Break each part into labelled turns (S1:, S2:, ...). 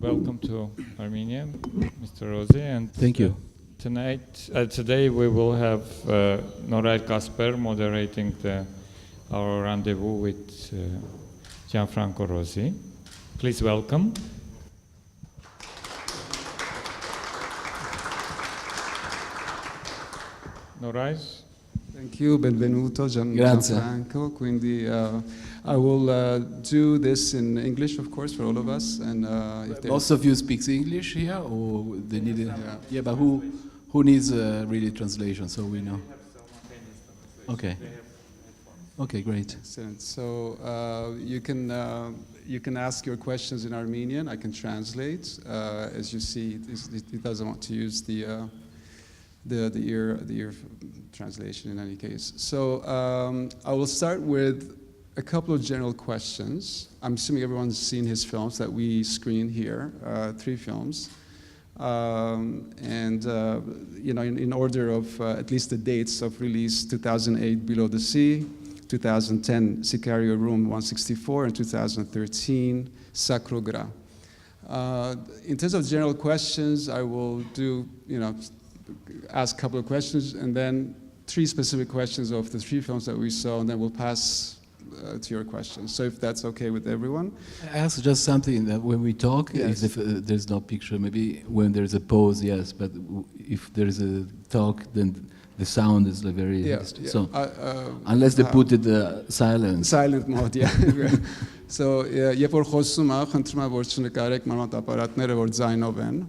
S1: welcome to Armenia, Mr. Rosi. And
S2: thank you.
S1: Today we will have Norayr Kasper moderating our rendezvous with Gianfranco Rosi. Please welcome. Norayr.
S3: Thank you, benvenuto, Gianfranco. Quindi I will do this in English, of course, for all of us. And
S2: most of you speak English here, or they need it? Yeah, but who needs really translation? So we know. Okay. Okay, great.
S3: Excellent. So you can ask your questions in Armenian. I can translate. As you see, it doesn't want to use the ear translation in any case. So I will start with a couple of general questions. I'm assuming everyone's seen his films that we screen here, 3 films. In order of at least the dates of release: 2008, Below the Sea; 2010, Sicario, Room 164; and 2013, Sacro GRA. In terms of general questions, I will do, ask a couple of questions, and then 3 specific questions of the 3 films that we saw, and then we'll pass to your questions. So if that's okay with everyone.
S2: I ask just something that when we talk,
S3: yes.
S2: If there's no picture, maybe when there's a pause, yes, but if there's a talk, then the sound is very... So unless they put it silent
S3: mode, yeah. So երբ որ խոսում եմ, խնդրում եմ որ չնկարեք մանավանդ ապարատները որ ձայնով են.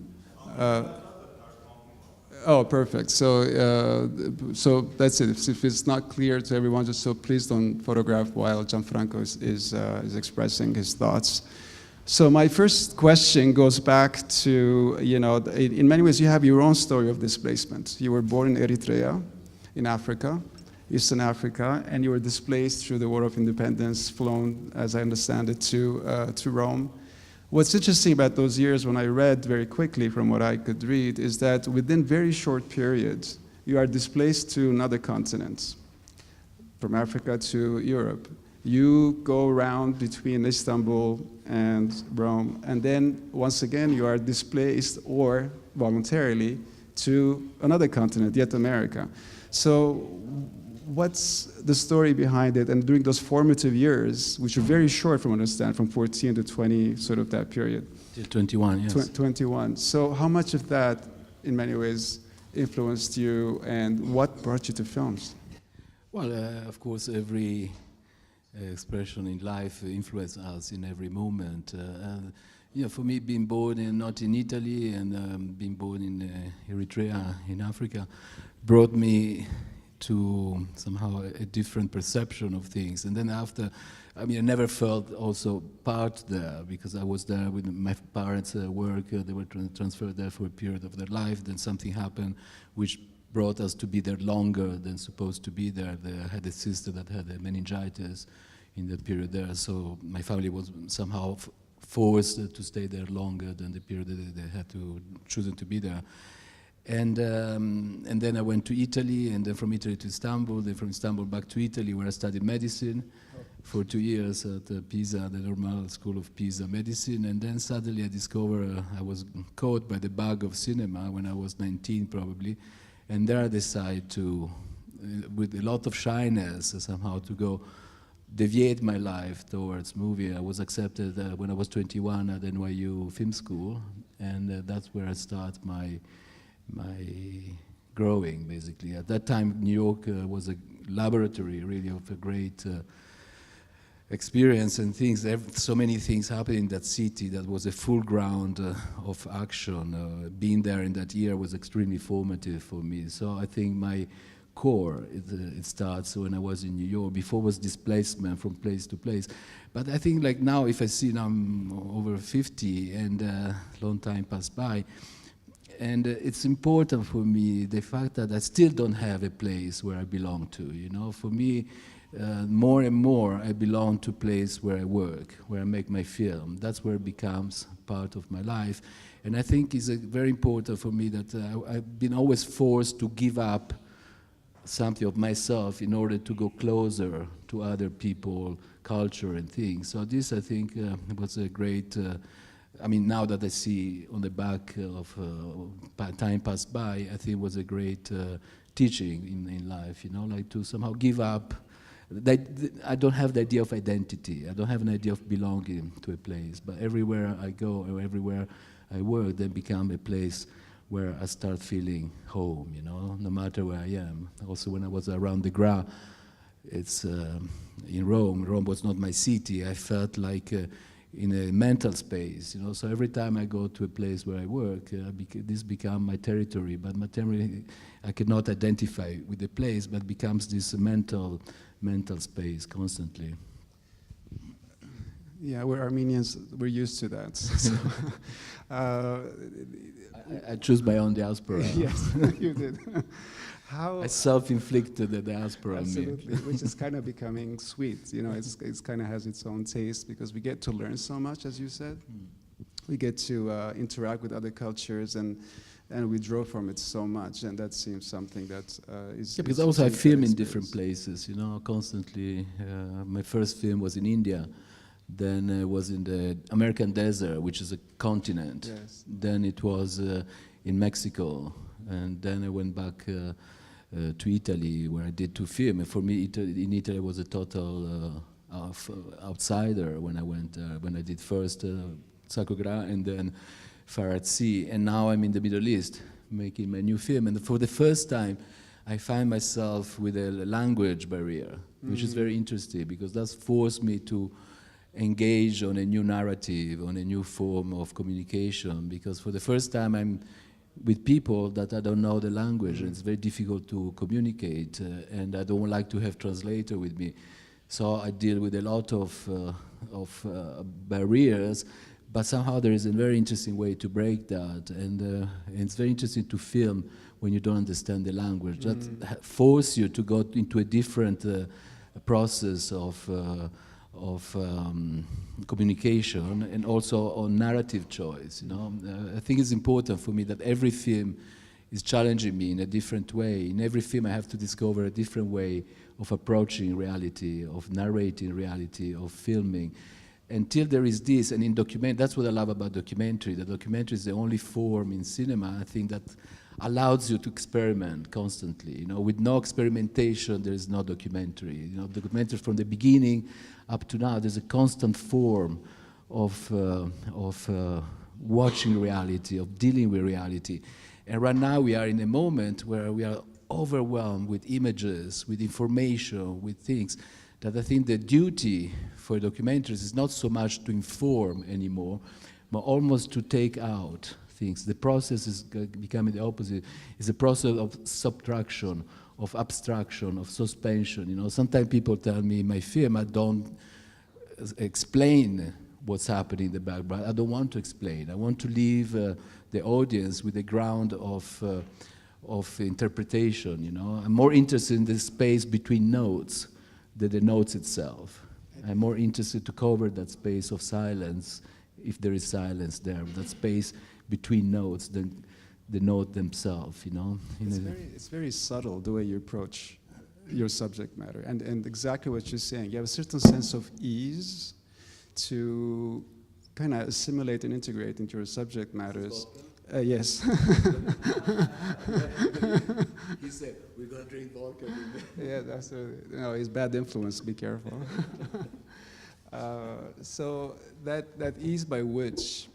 S3: Oh, perfect. So that's it. If it's not clear to everyone, just so please don't photograph while Gianfranco is expressing his thoughts. So my first question goes back to, in many ways you have your own story of displacement. You were born in Eritrea, in Africa, Eastern Africa, and you were displaced through the War of Independence, flown, as I understand it, to Rome. What's interesting about those years, when I read very quickly from what I could read, is that within very short periods, you are displaced to another continent, from Africa to Europe. You go around between Istanbul and Rome, and then once again you are displaced, or voluntarily, to another continent, yet America. So what's the story behind it? And during those formative years, which are very short from what I understand, from 14 to 20, sort of that period.
S2: Till 21, yes.
S3: 21. So how much of that, in many ways, influenced you, and what brought you to films?
S2: Well, of course, every expression in life influences us in every moment. For me, being born not in Italy and being born in Eritrea, in Africa, brought me to somehow a different perception of things. And then after, I never felt also part there, because I was there with my parents' work. They were transferred there for a period of their life. Then something happened which brought us to be there longer than supposed to be there. I had a sister that had a meningitis in that period there, so my family was somehow forced to stay there longer than the period that they had to chosen to be there. And then I went to Italy, and then from Italy to Istanbul, then from Istanbul back to Italy, where I studied medicine for 2 years at Pisa, the Normal School of Pisa Medicine. And then suddenly I discovered I was caught by the bug of cinema when I was 19 probably. And there I decided to, with a lot of shyness, somehow to go deviate my life towards movie. I was accepted when I was 21 at NYU Film School, and that's where I start my growing, basically. At that time, New York was a laboratory, really, of a great experience and things. So many things happened in that city. That was a full ground of action. Being there in that year was extremely formative for me. So I think my core, it starts when I was in New York. Before was displacement from place to place. But I think like now, if I see now I'm over 50 and a long time passed by, and it's important for me, the fact that I still don't have a place where I belong to, For me, more and more, I belong to a place where I work, where I make my film. That's where it becomes part of my life. And I think it's very important for me that I've been always forced to give up something of myself in order to go closer to other people, culture and things. So this, I think, was a great I mean, now that I see on the back of time passed by, I think it was a great teaching in life, you know, like to somehow give up. I don't have the idea of identity. I don't have an idea of belonging to a place. But everywhere I go or everywhere I work, they become a place where I start feeling home, you know, no matter where I am. Also, when I was around the GRA, it's in Rome. Rome was not my city. I felt like in a mental space, you know. So every time I go to a place where I work, this becomes my territory. But my territory, I cannot identify with the place, but becomes this mental space constantly.
S3: Yeah, we're Armenians. We're used to that. So,
S2: I choose my own diaspora.
S3: Yes, you did. How
S2: I self-inflicted the diaspora on me.
S3: Absolutely, which is kind of becoming sweet. You know, it's kind of has its own taste because we get to learn so much, as you said. We get to interact with other cultures and we draw from it so much, and that seems something that is.
S2: Yeah, because also I film in different places, you know, constantly. My first film was in India, then it was in the American desert, which is a continent.
S3: Yes.
S2: Then it was in Mexico, and then I went back to Italy, where I did 2 films. And for me, in Italy, I was a total outsider when I went there. When I did first Sacro GRA and then Far at Sea, and now I'm in the Middle East making my new film. And for the first time, I find myself with a language barrier, which is very interesting because that's forced me to engage on a new narrative, on a new form of communication. Because for the first time, I'm with people that I don't know the language, and it's very difficult to communicate, and I don't like to have translator with me. So I deal with a lot of barriers, but somehow there is a very interesting way to break that, and it's very interesting to film when you don't understand the language. That force you to go into a different process of communication and also on narrative choice. You know, I think it's important for me that every film is challenging me in a different way. In every film, I have to discover a different way of approaching reality, of narrating reality, of filming. Until there is this, and in that's what I love about documentary. The documentary is the only form in cinema, I think, that allows you to experiment constantly. You know, with no experimentation, there is no documentary. You know, documentary from the beginning up to now, there's a constant form of watching reality, of dealing with reality. And right now we are in a moment where we are overwhelmed with images, with information, with things, that I think the duty for documentaries is not so much to inform anymore, but almost to take out things. The process is becoming the opposite. It's a process of subtraction, of abstraction, of suspension. You know, sometimes people tell me in my film I don't explain what's happening in the background. I don't want to explain. I want to leave the audience with a ground of interpretation. You know, I'm more interested in the space between notes than the notes itself. I'm more interested to cover that space of silence, if there is silence there, that space between notes than the note themselves, you know.
S3: It's very subtle the way you approach your subject matter, and exactly what you're saying. You have a certain sense of ease to kind of assimilate and integrate into your subject matters. Yes.
S2: He said, we're going to drink vodka.
S3: Yeah, that's he's bad influence, be careful. So that ease by which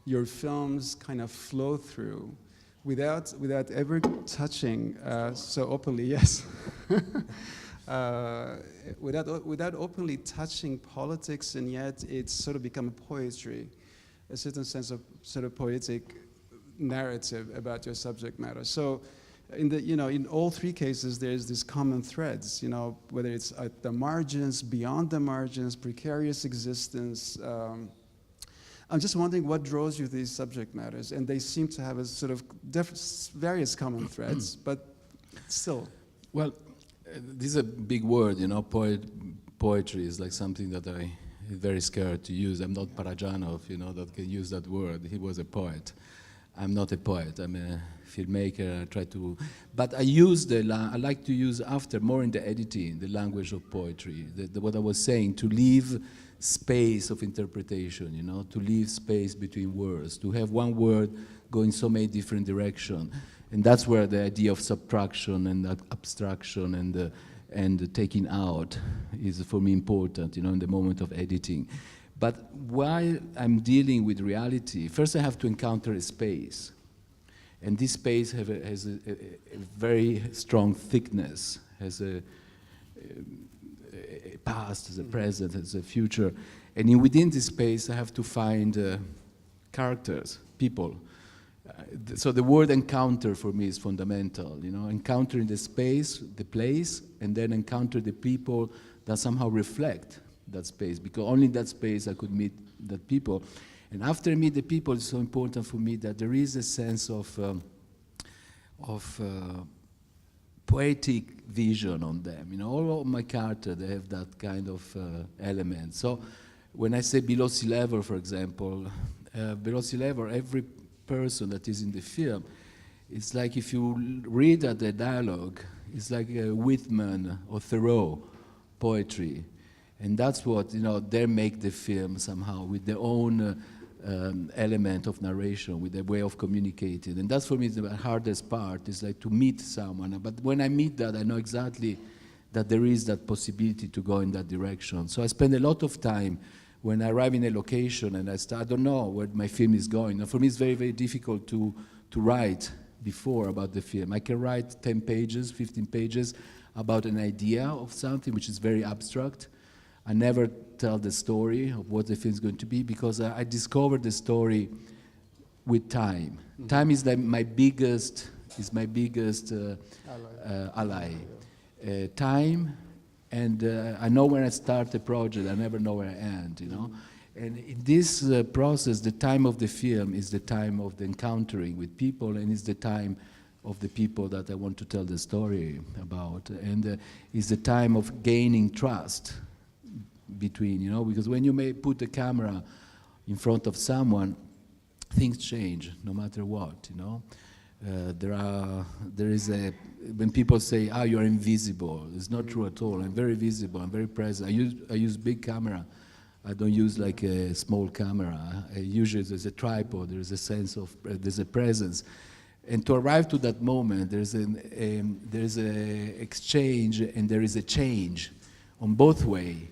S3: your films kind of flow through without ever touching so openly, yes. Without openly touching politics, and yet it's sort of become a poetry, a certain sense of sort of poetic narrative about your subject matter. So in all 3 cases, there's these common threads, you know, whether it's at the margins, beyond the margins, precarious existence. I'm just wondering what draws you to these subject matters, and they seem to have a sort of various common threads, but still.
S2: Well, this is a big word, you know. Poetry is like something that I'm very scared to use. I'm not Parajanov, you know, that can use that word. He was a poet. I'm not a poet. I'm a filmmaker. I try to, but I like to use after more in the editing the language of poetry. What I was saying, to leave space of interpretation, you know, to leave space between words, to have one word go in so many different directions. And that's where the idea of subtraction and abstraction and the taking out is for me important, you know, in the moment of editing. But while I'm dealing with reality, first I have to encounter a space. And this space has a very strong thickness, has a past, has a present, has a future. And within this space I have to find characters, people. So the word encounter for me is fundamental, you know, encountering the space, the place, and then encounter the people that somehow reflect that space, because only in that space I could meet that people. And after I meet the people, it's so important for me that there is a sense of poetic vision on them. You know, all of my characters, they have that kind of element. So when I say below sea level, for example, below sea level, every person that is in the film, it's like if you read the dialogue, it's like Whitman or Thoreau poetry. And that's what, you know, they make the film somehow with their own element of narration, with their way of communicating. And that's for me the hardest part, is like to meet someone. But when I meet that, I know exactly that there is that possibility to go in that direction. So I spend a lot of time when I arrive in a location and I don't know where my film is going. And for me, it's very, very difficult to write before about the film. I can write 10 pages, 15 pages about an idea of something which is very abstract. I never tell the story of what the film is going to be, because I discovered the story with time. Mm-hmm. Time is like my biggest ally. Time. And I know when I start a project, I never know where I end, you know. And in this process, the time of the film is the time of the encountering with people, and it's the time of the people that I want to tell the story about. And it's the time of gaining trust between, you know, because when you may put a camera in front of someone, things change no matter what, you know. When people say, you're invisible, it's not true at all. I'm very visible, I'm very present. I use big camera. I don't use like a small camera. Usually there's a tripod, there's a sense of, there's a presence. And to arrive to that moment, there's a exchange and there is a change on both ways.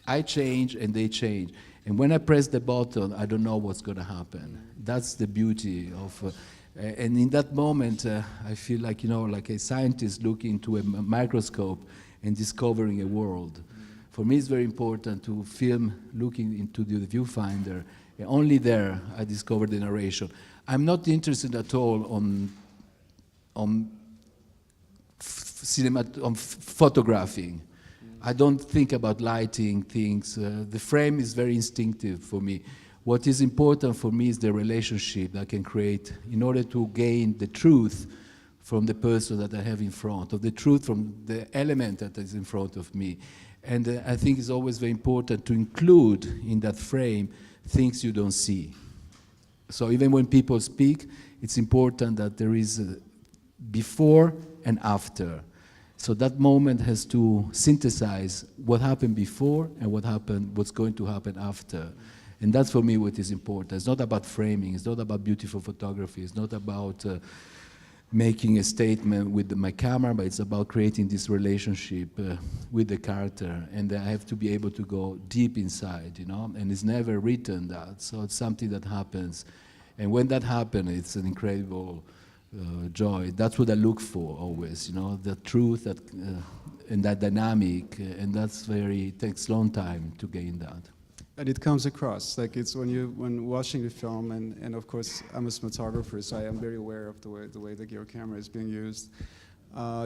S2: I change and they change. And when I press the button, I don't know what's going to happen. That's the beauty of... and in that moment, I feel like, you know, like a scientist looking into a microscope and discovering a world. For me, it's very important to film looking into the viewfinder. And only there I discover the narration. I'm not interested at all on photographing. I don't think about lighting things. The frame is very instinctive for me. What is important for me is the relationship that I can create in order to gain the truth from the person that I have in front, or the truth from the element that is in front of me. And I think it's always very important to include in that frame things you don't see. So even when people speak, it's important that there is a before and after. So that moment has to synthesize what happened before and what's going to happen after. And that's for me what is important. It's not about framing, it's not about beautiful photography, it's not about making a statement with my camera, but it's about creating this relationship with the character. And I have to be able to go deep inside, you know, and it's never written that. So it's something that happens. And when that happens, it's an incredible joy. That's what I look for always, you know, the truth that, and that dynamic, and that's it takes a long time to gain that.
S3: And it comes across, like it's when watching the film, and of course I'm a cinematographer, so I am very aware of the way that your camera is being used.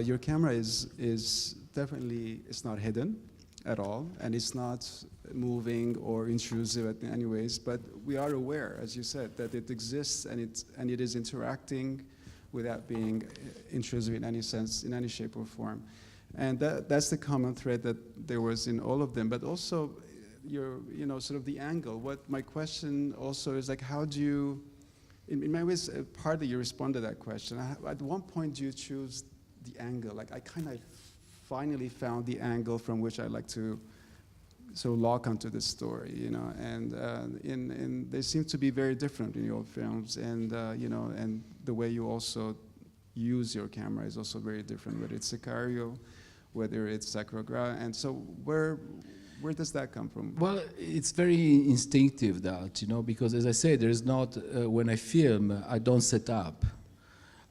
S3: Your camera is definitely, it's not hidden at all, and it's not moving or intrusive in any ways, but we are aware, as you said, that it exists and it is interacting without being intrusive in any sense, in any shape or form. And that's the common thread that there was in all of them, but also sort of the angle. What my question also is like, how do you, in many ways, partly you respond to that question. At one point, do you choose the angle? Like, I kind of finally found the angle from which I like to so lock onto the story, you know, and they seem to be very different in your films, and you know, and the way you also use your camera is also very different, whether it's Sicario, whether it's Sacro GRA, and so where does that come from?
S2: Well, it's very instinctive that, you know, because as I say, there is not, when I film, I don't set up.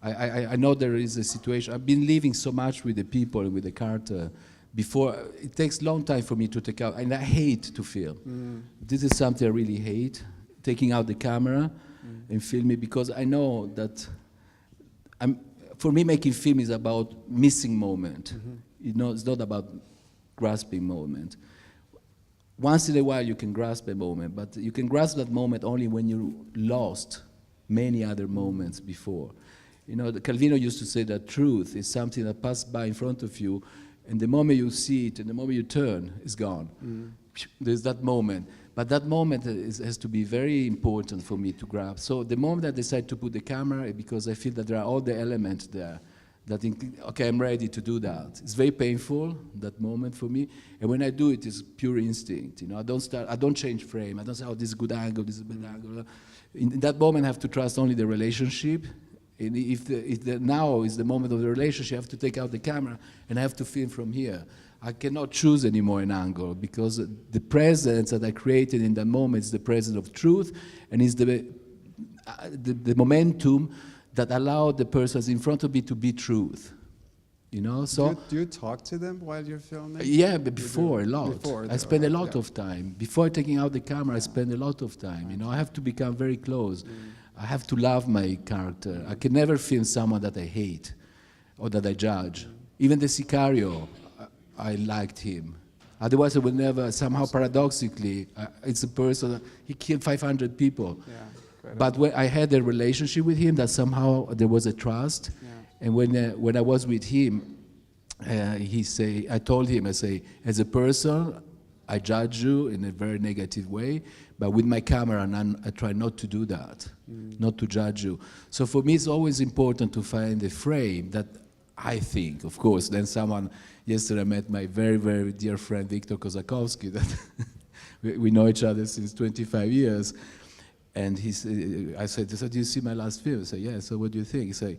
S2: I know there is a situation. I've been living so much with the people, with the cartel, before. It takes a long time for me to take out, and I hate to film. This is something I really hate, taking out the camera and filming, because I know that for me, making film is about missing moment. You know, it's not about grasping moment. Once in a while you can grasp a moment, but you can grasp that moment only when you lost many other moments before. You know, Calvino used to say that truth is something that passed by in front of you, and the moment you see it and the moment you turn, it's gone. There's that moment. But that moment has to be very important for me to grab. So the moment I decide to put the camera, because I feel that there are all the elements there, that okay, I'm ready to do that. It's very painful, that moment for me. And when I do it, it's pure instinct. You know, I don't change frame. I don't say, oh, this is a good angle, this is a bad angle. In that moment, I have to trust only the relationship. And if the now is the moment of the relationship, I have to take out the camera and I have to film from here. I cannot choose anymore an angle, because the presence that I created in that moment is the presence of truth, and is the momentum that allowed the persons in front of me to be truth. You know, so
S3: do you talk to them while you're filming?
S2: Yeah, but before a lot.
S3: Before,
S2: I spend a lot of time before taking out the camera. I spend a lot of time. You know, I have to become very close. I have to love my character. I can never film someone that I hate or that I judge. Even the Sicario, I liked him. Otherwise, I would never. Somehow, paradoxically, it's a person. He killed 500 people. Yeah, but when I had a relationship with him, that somehow there was a trust. Yeah. And when I was with him, I told him, I say, as a person, I judge you in a very negative way, but with my camera, I try not to do that, not to judge you. So for me, it's always important to find a frame that I think, of course. Then yesterday I met my very, very dear friend, Victor Kozakowski, that we know each other since 25 years. And I said, do you see my last film? I said, yeah. So what do you think? He said,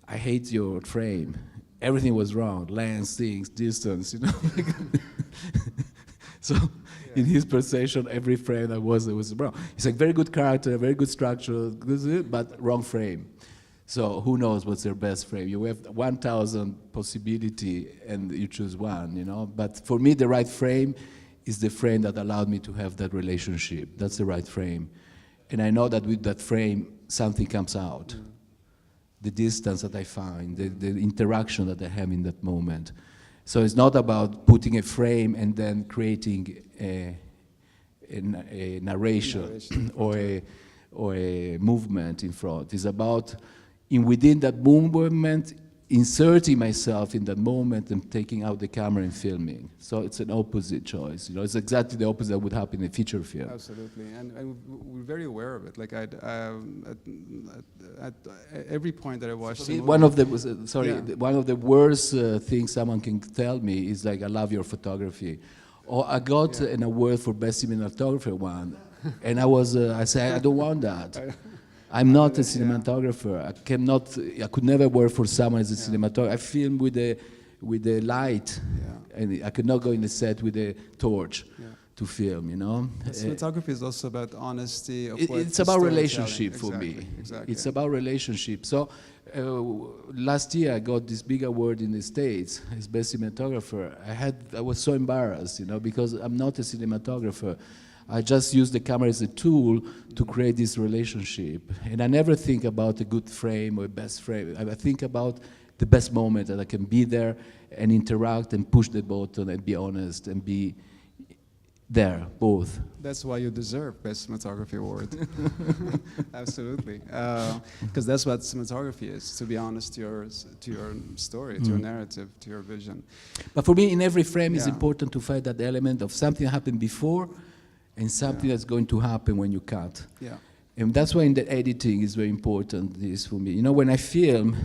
S2: I hate your frame. Everything was wrong. Lens, things, distance, you know. So in his perception, every frame that was wrong. He's like, very good character, very good structure, but wrong frame. So who knows what's their best frame? You have 1,000 possibility and you choose one, you know. But for me, the right frame is the frame that allowed me to have that relationship. That's the right frame. And I know that with that frame, something comes out. The distance that I find, the interaction that I have in that moment. So it's not about putting a frame and then creating a narration or a movement in front. It's about, within that movement, inserting myself in that moment and taking out the camera and filming. So it's an opposite choice. You know, it's exactly the opposite that would happen in a feature film.
S3: Absolutely, and we're very aware of it. Like at every point that I watched the movie,
S2: one of the worst things someone can tell me is like, I love your photography. Or I got an award for best cinematographer one, and I said, I don't want that. I'm not a cinematographer. I could never work for someone as a cinematographer. I film with the light, and I could not go in the set with a torch to film, you know.
S3: Cinematography is also about honesty.
S2: It's about relationship for me.
S3: Exactly.
S2: It's about relationship. So last year I got this big award in the States as best cinematographer. I was so embarrassed, you know, because I'm not a cinematographer. I just use the camera as a tool to create this relationship. And I never think about a good frame or a best frame. I think about the best moment that I can be there and interact and push the button and be honest and be there, both.
S3: That's why you deserve Best Cinematography Award. Absolutely. Because that's what cinematography is, to be honest to your story, to your narrative, to your vision.
S2: But for me, in every frame, it's important to find that element of something happened before and something that's going to happen when you cut.
S3: Yeah.
S2: And that's why in the editing is very important, this for me. You know, when I film,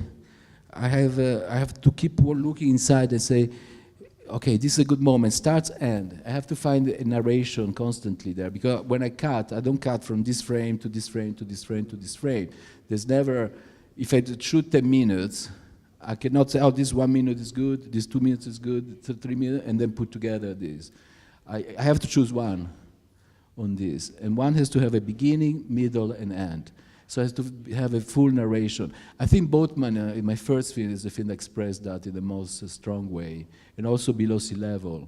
S2: I have to keep looking inside and say, okay, this is a good moment, starts, end. I have to find a narration constantly there, because when I cut, I don't cut from this frame to this frame to this frame to this frame. There's never, if I shoot 10 minutes, I cannot say, oh, this 1 minute is good, this 2 minutes is good, 3 minutes, and then put together this. I have to choose one on this, and one has to have a beginning, middle, and end. So it has to have a full narration. I think Boatman, in my first film, is the film that expressed that in the most strong way, and also Below Sea Level.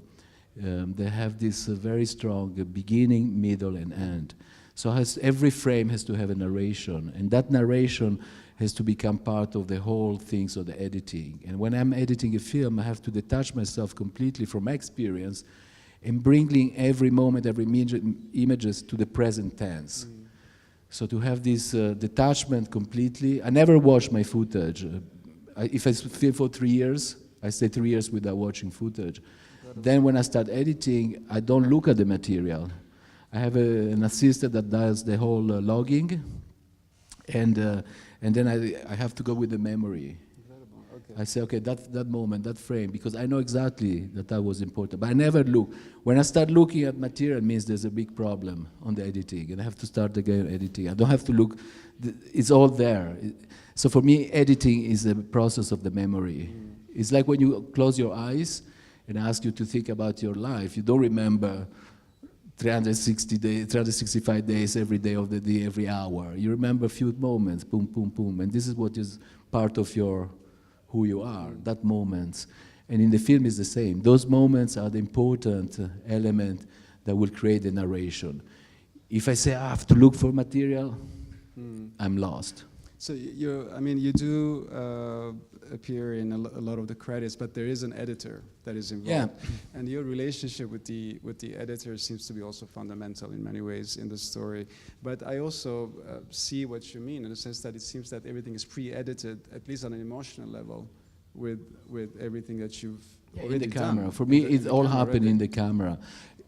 S2: They have this very strong beginning, middle, and end. So every frame has to have a narration, and that narration has to become part of the whole things of the editing. And when I'm editing a film, I have to detach myself completely from my experience and bringing every moment, every images to the present tense. So to have this detachment completely. I never watch my footage. If I film for 3 years, I stay 3 years without watching footage. Then when I start editing, I don't look at the material. I have an assistant that does the whole logging, and then I have to go with the memory. Okay. I say, okay, that moment, that frame, because I know exactly that was important. But I never look. When I start looking at material, it means there's a big problem on the editing, and I have to start again editing. I don't have to look. It's all there. So for me, editing is the process of the memory. It's like when you close your eyes and ask you to think about your life. You don't remember 365 days, every day of the day, every hour. You remember a few moments, boom, boom, boom, and this is what is part of who you are, that moments. And in the film is the same. Those moments are the important element that will create the narration. If I say I have to look for material, I'm lost.
S3: So you do appear in a lot of the credits, but there is an editor that is involved.
S2: Yeah.
S3: And your relationship with the editor seems to be also fundamental in many ways in the story. But I also see what you mean in the sense that it seems that everything is pre-edited, at least on an emotional level, with everything that you've already
S2: in the camera.
S3: done.
S2: For me, it all happened in the camera.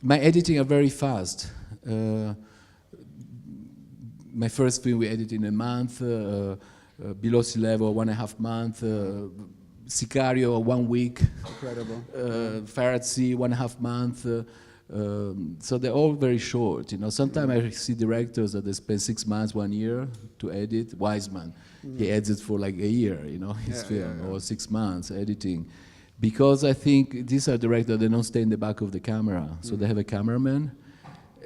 S2: My editing are very fast. My first film we edited in a month, Below Sea Level 1.5 months, Sicario 1 week,
S3: incredible.
S2: Fire at Sea 1.5 months. So they're all very short. Sometimes I see directors that they spend 6 months, 1 year to edit. Wiseman, he edits for like a year, his film, or 6 months editing. Because I think these are directors that don't stay in the back of the camera, so they have a cameraman.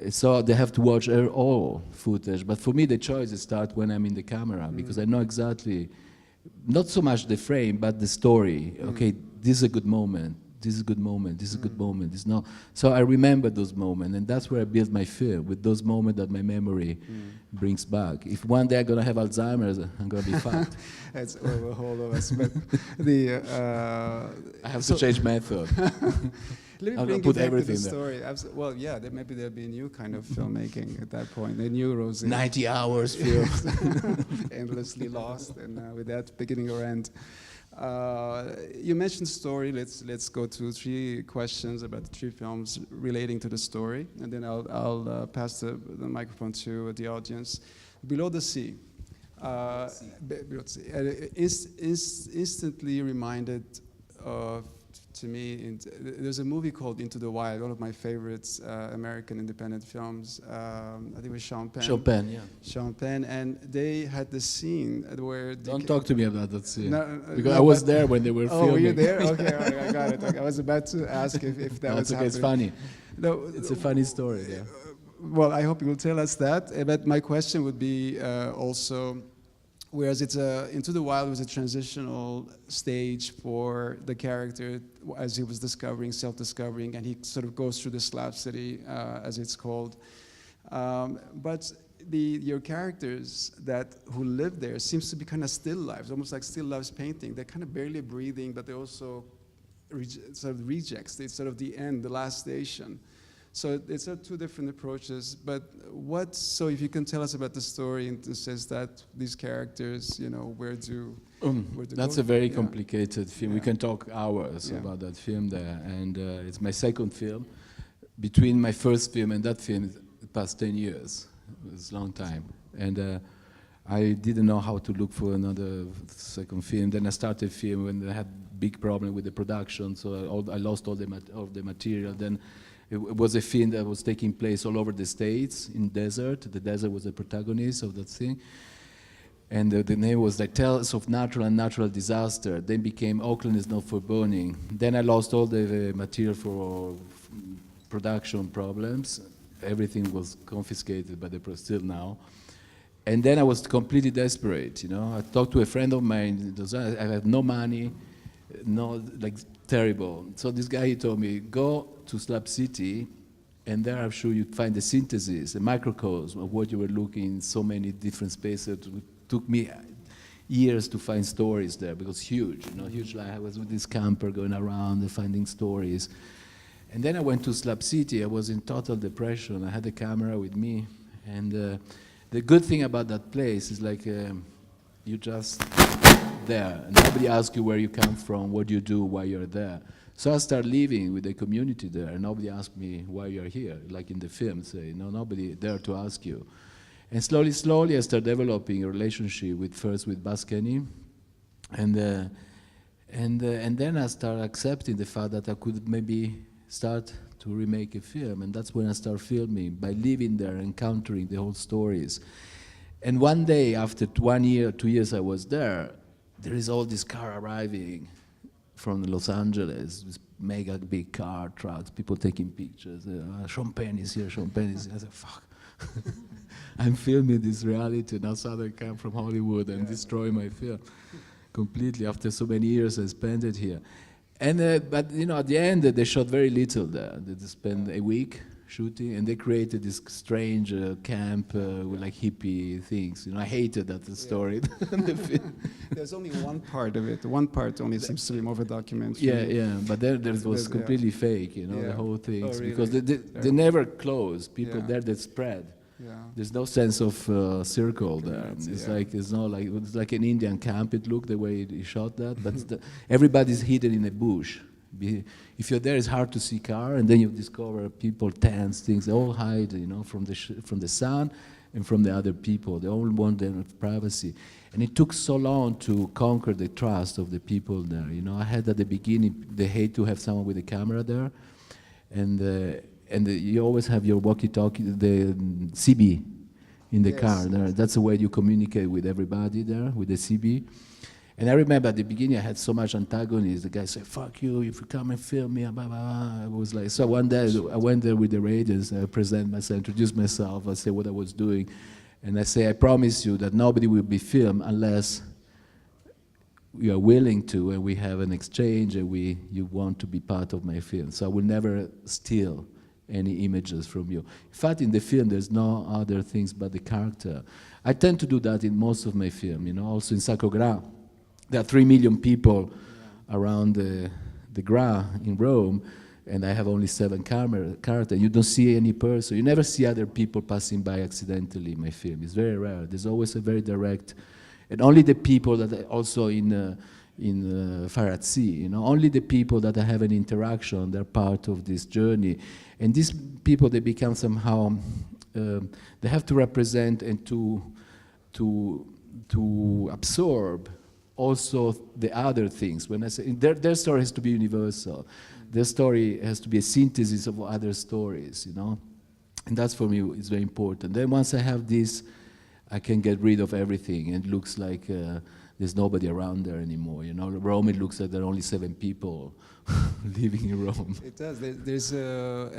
S2: So they have to watch all footage. But for me, the choice starts when I'm in the camera, because I know exactly, not so much the frame, but the story. Okay, this is a good moment. This is a good moment. This is a good moment. This is not. So I remember those moments, and that's where I build my film, with those moments that my memory brings back. If one day I'm gonna have Alzheimer's, I'm gonna be fucked.
S3: It's over all of us. But
S2: I have to change method.
S3: Let me bring you back to the story. Well, yeah, maybe there'll be a new kind of filmmaking at that point. A new Rosi.
S2: 90 hours film.
S3: Endlessly lost, and with that beginning or end. You mentioned story. Let's go to 3 questions about the 3 films relating to the story, and then I'll pass the microphone to the audience. Below the Sea. Below the Sea. Instantly reminded of. To me, there's a movie called Into the Wild, one of my favorites, American independent films. I think it was Sean Penn.
S2: Sean Penn, yeah.
S3: Sean Penn, and they had the scene where...
S2: Don't talk to me about that scene. Because
S3: no,
S2: I was there when they were filming.
S3: Oh, were you there? Okay, all right, I got it. Okay, I was about to ask if that was happening.
S2: It's funny.
S3: No,
S2: it's a funny story, yeah.
S3: Well, I hope you will tell us that. But my question would be also... Whereas Into the Wild was a transitional stage for the character as he was self-discovering, and he sort of goes through the Slab City, as it's called. But your characters who live there seems to be kind of still lives, almost like still lives painting. They're kind of barely breathing, but they also sort of rejects. It's sort of the end, the last station. So it's 2 different approaches, but so if you can tell us about the story in the sense that these characters, where do
S2: that's
S3: go?
S2: A very complicated film.
S3: Yeah.
S2: We can talk hours about that film there, and it's my second film. Between my first film and that film, it passed 10 years. It was a long time, and I didn't know how to look for another second film. Then I started film when I had big problem with the production, so I lost all the material. Then it was a film that was taking place all over the States in desert. The desert was the protagonist of that thing. And the name was like Tales of Natural and Natural Disaster. Then became Oakland is Not for Burning. Then I lost all the material for production problems. Everything was confiscated by the still now. And then I was completely desperate, you know. I talked to a friend of mine, I have no money, no, like terrible. So this guy, he told me, go to Slab City, and there I'm sure you'd find the synthesis, a microcosm of what you were looking in so many different spaces. It took me years to find stories there, because huge, you know, huge. Like I was with this camper going around and finding stories. And then I went to Slab City. I was in total depression. I had a camera with me, and the good thing about that place is like you just there. Nobody asks you where you come from, what you do, why you're there. So I started living with the community there, and nobody asked me why you're here, like in the film, say, no, nobody there to ask you. And slowly, slowly, I started developing a relationship first with Bas Kenny, and then I started accepting the fact that I could maybe start to remake a film, and that's when I started filming, by living there, encountering the whole stories. And one day, after 1 year, 2 years I was there is all this car arriving from Los Angeles, this mega big car, trucks, people taking pictures. Sean Penn is here, Sean Penn is here. I said, fuck. I'm filming this reality, now suddenly come from Hollywood and destroy my film completely after so many years I spent it here. And but you know, at the end they shot very little there. They spent a week shooting, and they created this strange camp with like hippie things. You know, I hated that story.
S3: There's only one part of it. One part only seems to be more of a documentary.
S2: Yeah, but there was completely fake. You know, the whole thing,
S3: really?
S2: because they never closed. People there that spread.
S3: Yeah.
S2: There's no sense of circle there. It's like it's like an Indian camp. It looked the way he shot that, but everybody's hidden in a bush. If you're there, it's hard to see car, and then you discover people, tents, things. They all hide, you know, from the sun and from the other people. They all want their privacy, and it took so long to conquer the trust of the people there. You know, I had at the beginning the hate to have someone with a camera there, and you always have your walkie-talkie, the CB in the car there. That's the way you communicate with everybody there, with the CB. And I remember at the beginning I had so much antagonists. The guy said, fuck you, if you come and film me, blah, blah, blah. I was like, so one day I went there with the radios, I present myself, introduced myself, I said what I was doing. And I say, I promise you that nobody will be filmed unless you are willing to, and we have an exchange, and you want to be part of my film. So I will never steal any images from you. In fact, in the film, there's no other things but the character. I tend to do that in most of my film, you know, also in Sacro GRA. There are 3 million people around the GRA in Rome, and I have only 7 characters. You don't see any person. You never see other people passing by accidentally in my film. It's very rare. There's always a very direct, and only the people that are also in Fire at Sea, you know, only the people that I have an interaction, they're part of this journey. And these people, they become somehow, they have to represent and to absorb also the other things. When I say, their story has to be universal. Their story has to be a synthesis of other stories, you know? And that's for me, it's very important. Then once I have this, I can get rid of everything. It looks like there's nobody around there anymore, you know? Rome, it looks like there are only 7 people living in Rome.
S3: It does. There's that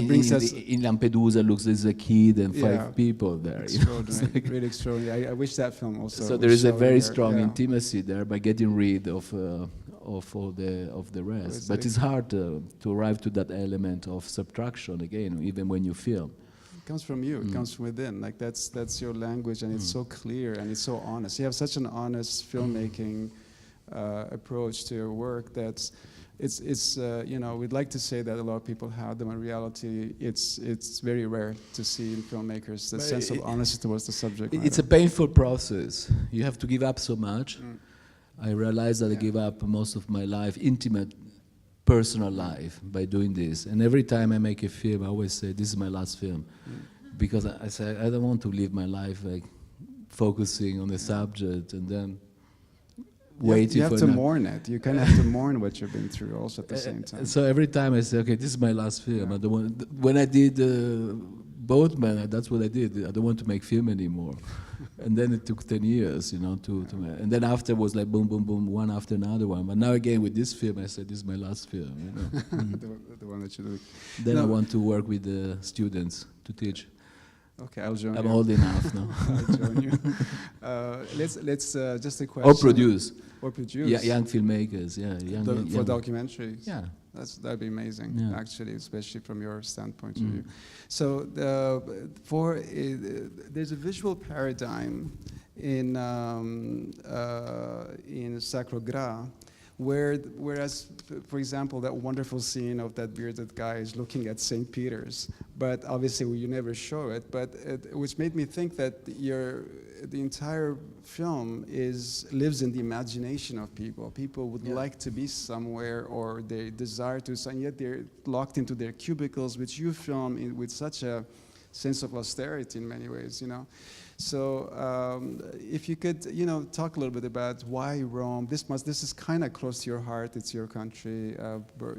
S2: brings us... In Lampedusa, looks there's a kid and 5 people there.
S3: Extraordinary,
S2: you know?
S3: really extraordinary. I wish that film also.
S2: So there is a very strong intimacy there by getting rid of all the rest. But it's hard to arrive to that element of subtraction again, even when you film.
S3: It comes from you. It comes from within. Like that's your language, and it's so clear and it's so honest. You have such an honest filmmaking approach to your work that's you know, we'd like to say that a lot of people have them. In reality, it's very rare to see in filmmakers the sense of honesty towards the subject matter.
S2: It's a painful process. You have to give up so much. I realized that I gave up most of my life, intimate, personal life, by doing this. And every time I make a film, I always say, this is my last film. Because I say, I don't want to live my life like focusing on the subject, and then waiting
S3: you have
S2: for
S3: to mourn it. You kind of have to mourn what you've been through also at the same time.
S2: So every time I say, okay, this is my last film. I don't want. When I did Boatman, that's what I did. I don't want to make film anymore. And then it took 10 years, you know, and then after was like boom, boom, boom, one after another one. But now again with this film, I said, this is my last film, you know.
S3: the one that you do.
S2: Then I want to work with the students to teach.
S3: Okay, I'll join you.
S2: I'm old enough now.
S3: I'll join you. Let's just a question.
S2: Or produce.
S3: Or produce.
S2: Yeah, young filmmakers,
S3: For documentaries.
S2: Yeah.
S3: That'd be amazing, actually, especially from your standpoint of view. So there's a visual paradigm in Sacro GRA, whereas, for example, that wonderful scene of that bearded guy is looking at St. Peter's, but obviously you never show it, but which made me think that the entire film lives in the imagination of people. People would like to be somewhere, or they desire to, and yet they're locked into their cubicles, which you film with such a sense of austerity in many ways, you know. So if you could, you know, talk a little bit about why Rome. This is kind of close to your heart. It's your country,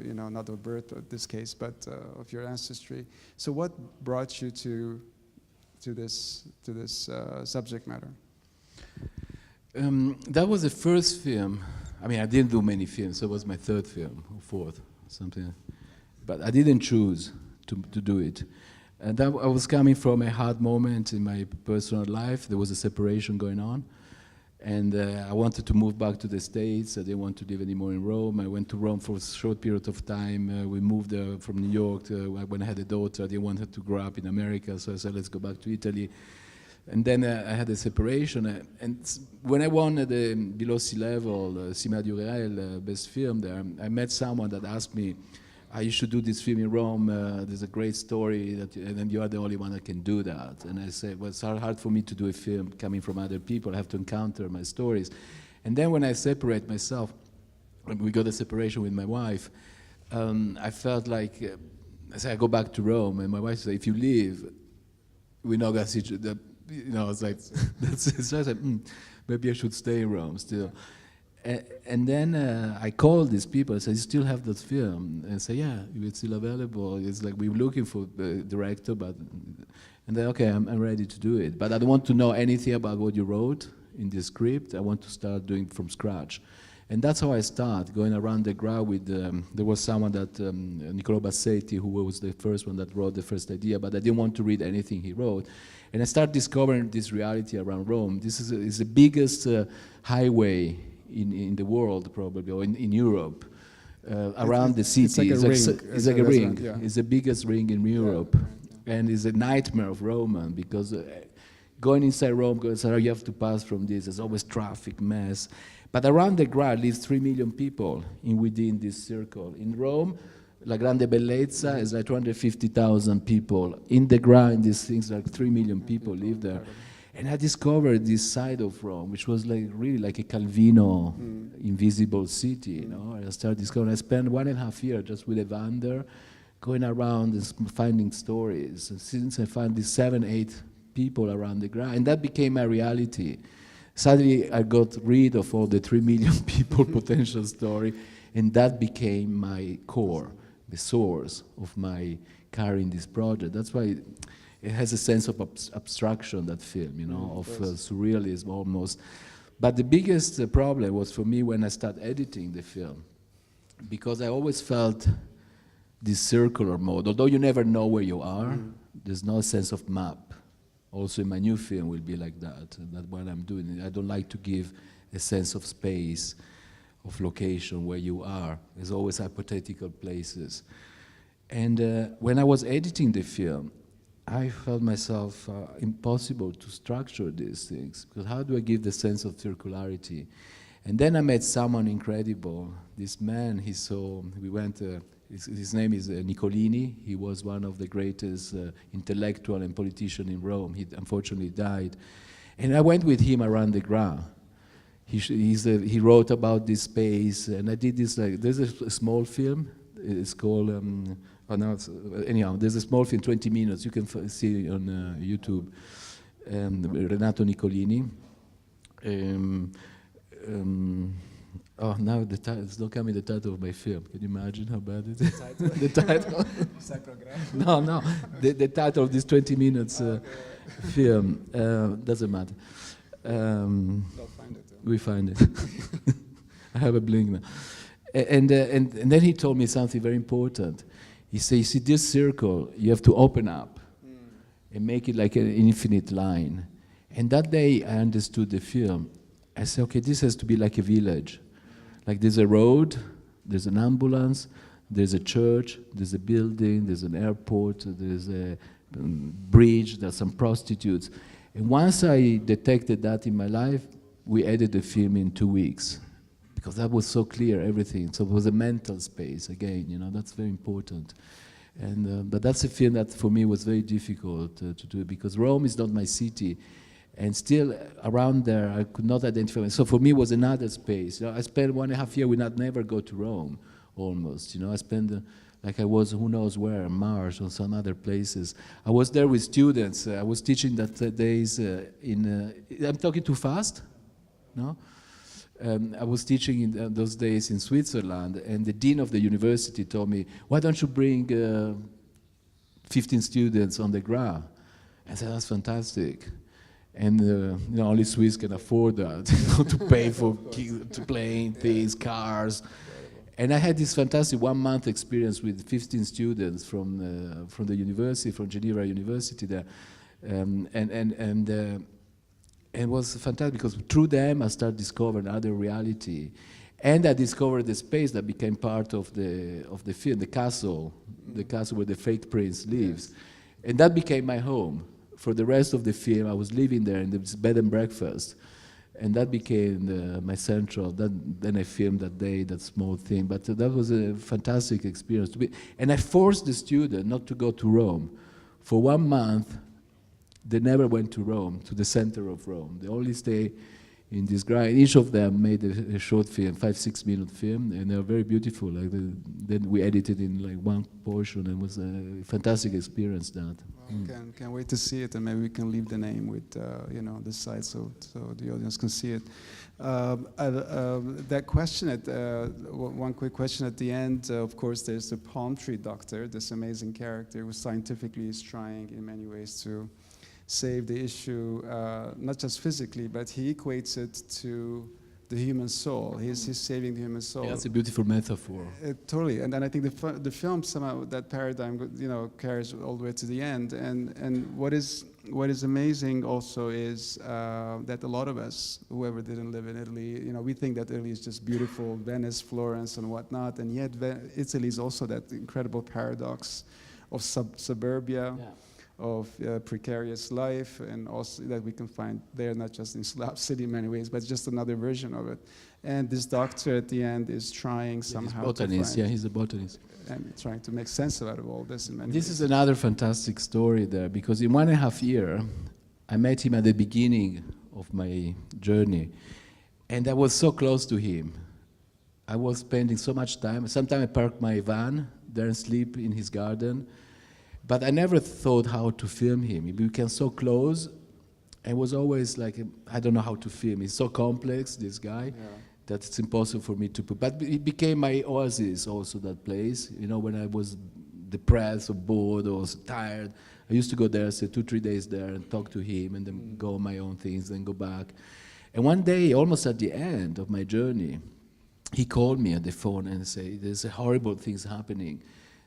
S3: you know, not of birth in this case, but of your ancestry. So what brought you to this subject matter?
S2: That was the first film. I mean, I didn't do many films. So it was my third film or fourth, something. But I didn't choose to do it. And I was coming from a hard moment in my personal life. There was a separation going on. And I wanted to move back to the States. I didn't want to live anymore in Rome. I went to Rome for a short period of time. We moved from New York when I had a daughter. I didn't want her to grow up in America, so I said, let's go back to Italy. And then I had a separation. And when I won the below sea level Cinéma du Réel best film there, I met someone that asked me, you should do this film in Rome. There's a great story, and then you are the only one that can do that. And I said, well, it's hard for me to do a film coming from other people. I have to encounter my stories. And then when I separate myself, when we got a separation with my wife, I felt like, I said, I go back to Rome, and my wife said, if you leave, we're not going to see each other. You know, it's like, so I said, maybe I should stay in Rome still. And then I called these people. I said, "You still have that film?" And I said, "Yeah, it's still available." It's like we were looking for the director, and then okay, I'm ready to do it. But I don't want to know anything about what you wrote in the script. I want to start doing from scratch, and that's how I start going around the GRA with. There was someone that Niccolo Bassetti, who was the first one that wrote the first idea, but I didn't want to read anything he wrote. And I started discovering this reality around Rome. This is the biggest highway in the world, probably, or in Europe, around the city. It's like a ring. Yeah. It's the biggest ring in Europe. Yeah. And it's a nightmare of Roman, because going inside Rome, you have to pass from this. There's always traffic, mess. But around the GRA lives 3 million people within this circle. In Rome, La Grande Bellezza is like 250,000 people. In the GRA, in these things, like 3 million people live there. And I discovered this side of Rome, which was like really like a Calvino invisible city, you know. I started discovering. I spent 1.5 years just with a wander, going around and finding stories. And since I found these 7-8 people around the GRA, and that became my reality. Suddenly I got rid of all the 3 million people potential story, and that became my core, the source of my carrying this project. That's why it has a sense of abstraction, that film, you know, of surrealism almost. But the biggest problem was for me when I started editing the film, because I always felt this circular mode. Although you never know where you are, there's no sense of map. Also in my new film will be like that. That's what I'm doing. I don't like to give a sense of space, of location, where you are. There's always hypothetical places. And when I was editing the film, I felt myself impossible to structure these things, because how do I give the sense of circularity? And then I met someone incredible. This man, his name is Nicolini. He was one of the greatest intellectual and politician in Rome. He unfortunately died. And I went with him around the GRA. He wrote about this space, and I did this, there's a small film. It's called, anyhow, there's a small film, 20 minutes, you can see it on YouTube. Renato Nicolini. Oh, now it's not coming the title of my film. Can you imagine how bad it is? The title?
S3: Sacro GRA.
S2: No. The title of this 20 minutes film. Doesn't matter.
S3: They'll find it.
S2: We find it. I have a blink now. And then he told me something very important. He said, you see, this circle, you have to open up and make it like an infinite line. And that day I understood the film. I said, okay, this has to be like a village. Like there's a road, there's an ambulance, there's a church, there's a building, there's an airport, there's a bridge, there's some prostitutes. And once I detected that in my life, we edited the film in 2 weeks. Because that was so clear, everything. So it was a mental space, again, you know, that's very important. And, but that's a film that for me was very difficult to do, because Rome is not my city. And still around there, I could not identify. So for me, it was another space. You know, I spent 1.5 years, we not never go to Rome, almost. You know, I spent, like I was, who knows where, Mars or some other places. I was there with students. I was teaching that days I'm talking too fast? No? I was teaching in those days in Switzerland, and the dean of the university told me, why don't you bring 15 students on the GRA? I said, that's fantastic. And you know, only Swiss can afford that, you know, to pay for to plane, things, cars. And I had this fantastic 1 month experience with 15 students from the university, from Geneva University there, and it was fantastic because through them I started discovering other reality, and I discovered the space that became part of the film, the castle where the fake prince lives, and that became my home. For the rest of the film, I was living there in this bed and breakfast, and that became my central. Then I filmed that day, that small thing. But that was a fantastic experience. And I forced the student not to go to Rome. For 1 month, they never went to Rome, to the center of Rome. They only stay in this GRA. Each of them made a short film, 5-6 minute film, and they were very beautiful. Like then we edited in like one portion, and it was a fantastic experience. That.
S3: Can't wait to see it, and maybe we can leave the name with you know, the site so the audience can see it. That question one quick question at the end. Of course, there's the palm tree doctor, this amazing character who scientifically is trying in many ways to save the issue, not just physically, but he equates it to the human soul. He's saving the human soul.
S2: Yeah, that's a beautiful metaphor.
S3: Totally, and I think the film somehow, that paradigm, you know, carries all the way to the end. And what is amazing also is that a lot of us, whoever didn't live in Italy, you know, we think that Italy is just beautiful, Venice, Florence, and whatnot, and yet Italy is also that incredible paradox of suburbia. Yeah. Of precarious life, and also that we can find there, not just in Slab City in many ways, but just another version of it. And this doctor at the end is trying somehow
S2: he's botanist,
S3: to find,
S2: he's a botanist.
S3: And trying to make sense out of all this in many
S2: This
S3: ways.
S2: is another fantastic story there, because in 1.5 years, I met him at the beginning of my journey, and I was so close to him. I was spending so much time. Sometimes I park my van there and sleep in his garden. But I never thought how to film him. We became so close, and it was always like, I don't know how to film. He's so complex, this guy, that it's impossible for me to put. But it became my oasis also, that place. You know, when I was depressed or bored or tired, I used to go there, stay 2-3 days there and talk to him, and then go on my own things, then go back. And one day, almost at the end of my journey, he called me on the phone and said, there's horrible things happening.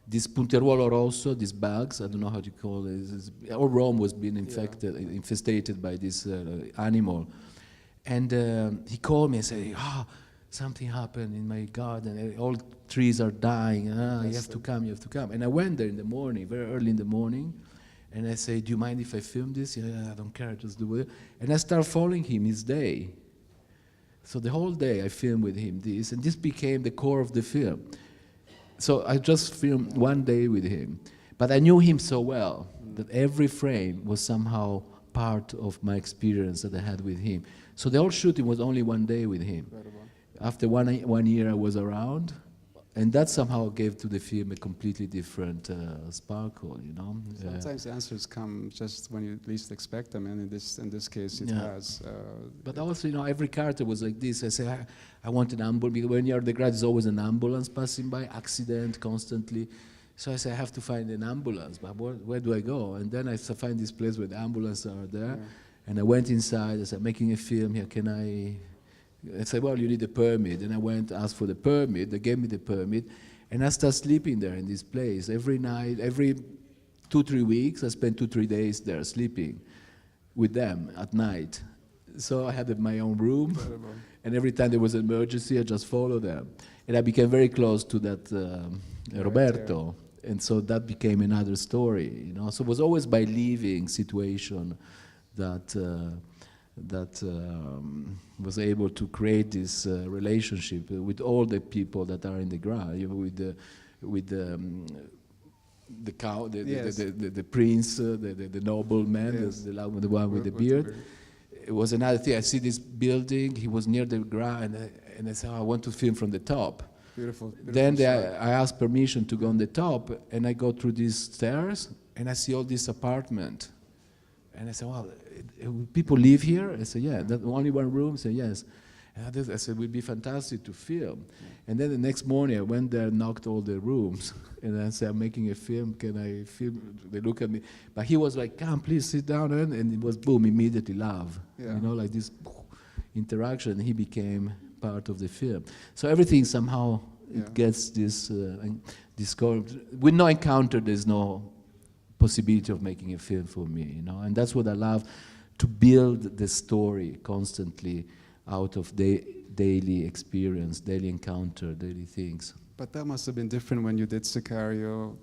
S2: This punteruolo rosso, these bugs, I don't know how to call it, all Rome was being infested by this animal. And he called me and said, something happened in my garden, all trees are dying, you have to come, you have to come. And I went there in the morning, very early in the morning, and I said, do you mind if I film this? Yeah, I don't care, just do it. And I started following him his day. So the whole day I filmed with him this, and this became the core of the film. So I just filmed 1 day with him, but I knew him so well that every frame was somehow part of my experience that I had with him. So the whole shooting was only 1 day with him. Incredible. After one year I was around, And that somehow gave to the film a completely different sparkle, you know.
S3: Sometimes the answers come just when you least expect them, and in this case it has.
S2: But also, you know, every character was like this. I say, I want an ambulance, because when you're at the grad, there's always an ambulance passing by, accident constantly. So I say, I have to find an ambulance, but where do I go? And then I find this place where the ambulances are there, and I went inside. I said, making a film here, can I said, well, you need a permit. And I went, asked for the permit. They gave me the permit. And I started sleeping there in this place. Every night, every 2-3 weeks, I spent 2-3 days there sleeping with them at night. So I had my own room. Incredible. And every time there was an emergency, I just followed them. And I became very close to that Roberto. And so that became another story, you know. So it was always by leaving situation that was able to create this relationship with all the people that are in the ground, you know, with the cow, the prince, the nobleman, the one with the beard. It was another thing. I see this building. He was near the ground, and I said, oh, I want to film from the top. Beautiful. Then I asked permission to go on the top, and I go through these stairs, and I see all this apartment. And I said, well, people live here? I said, yeah. That only one room? I said, yes. And I said, it would be fantastic to film. And then the next morning, I went there, knocked all the rooms, and I said, I'm making a film, can I film? They look at me. But he was like, come, please sit down. And it was, boom, immediately love. You know, like this interaction. He became part of the film. So everything somehow it gets this discovered. With no encounter, there's no possibility of making a film for me, you know, and that's what I love, to build the story constantly out of daily experience, daily encounter, daily things.
S3: But that must have been different when you did Sicario,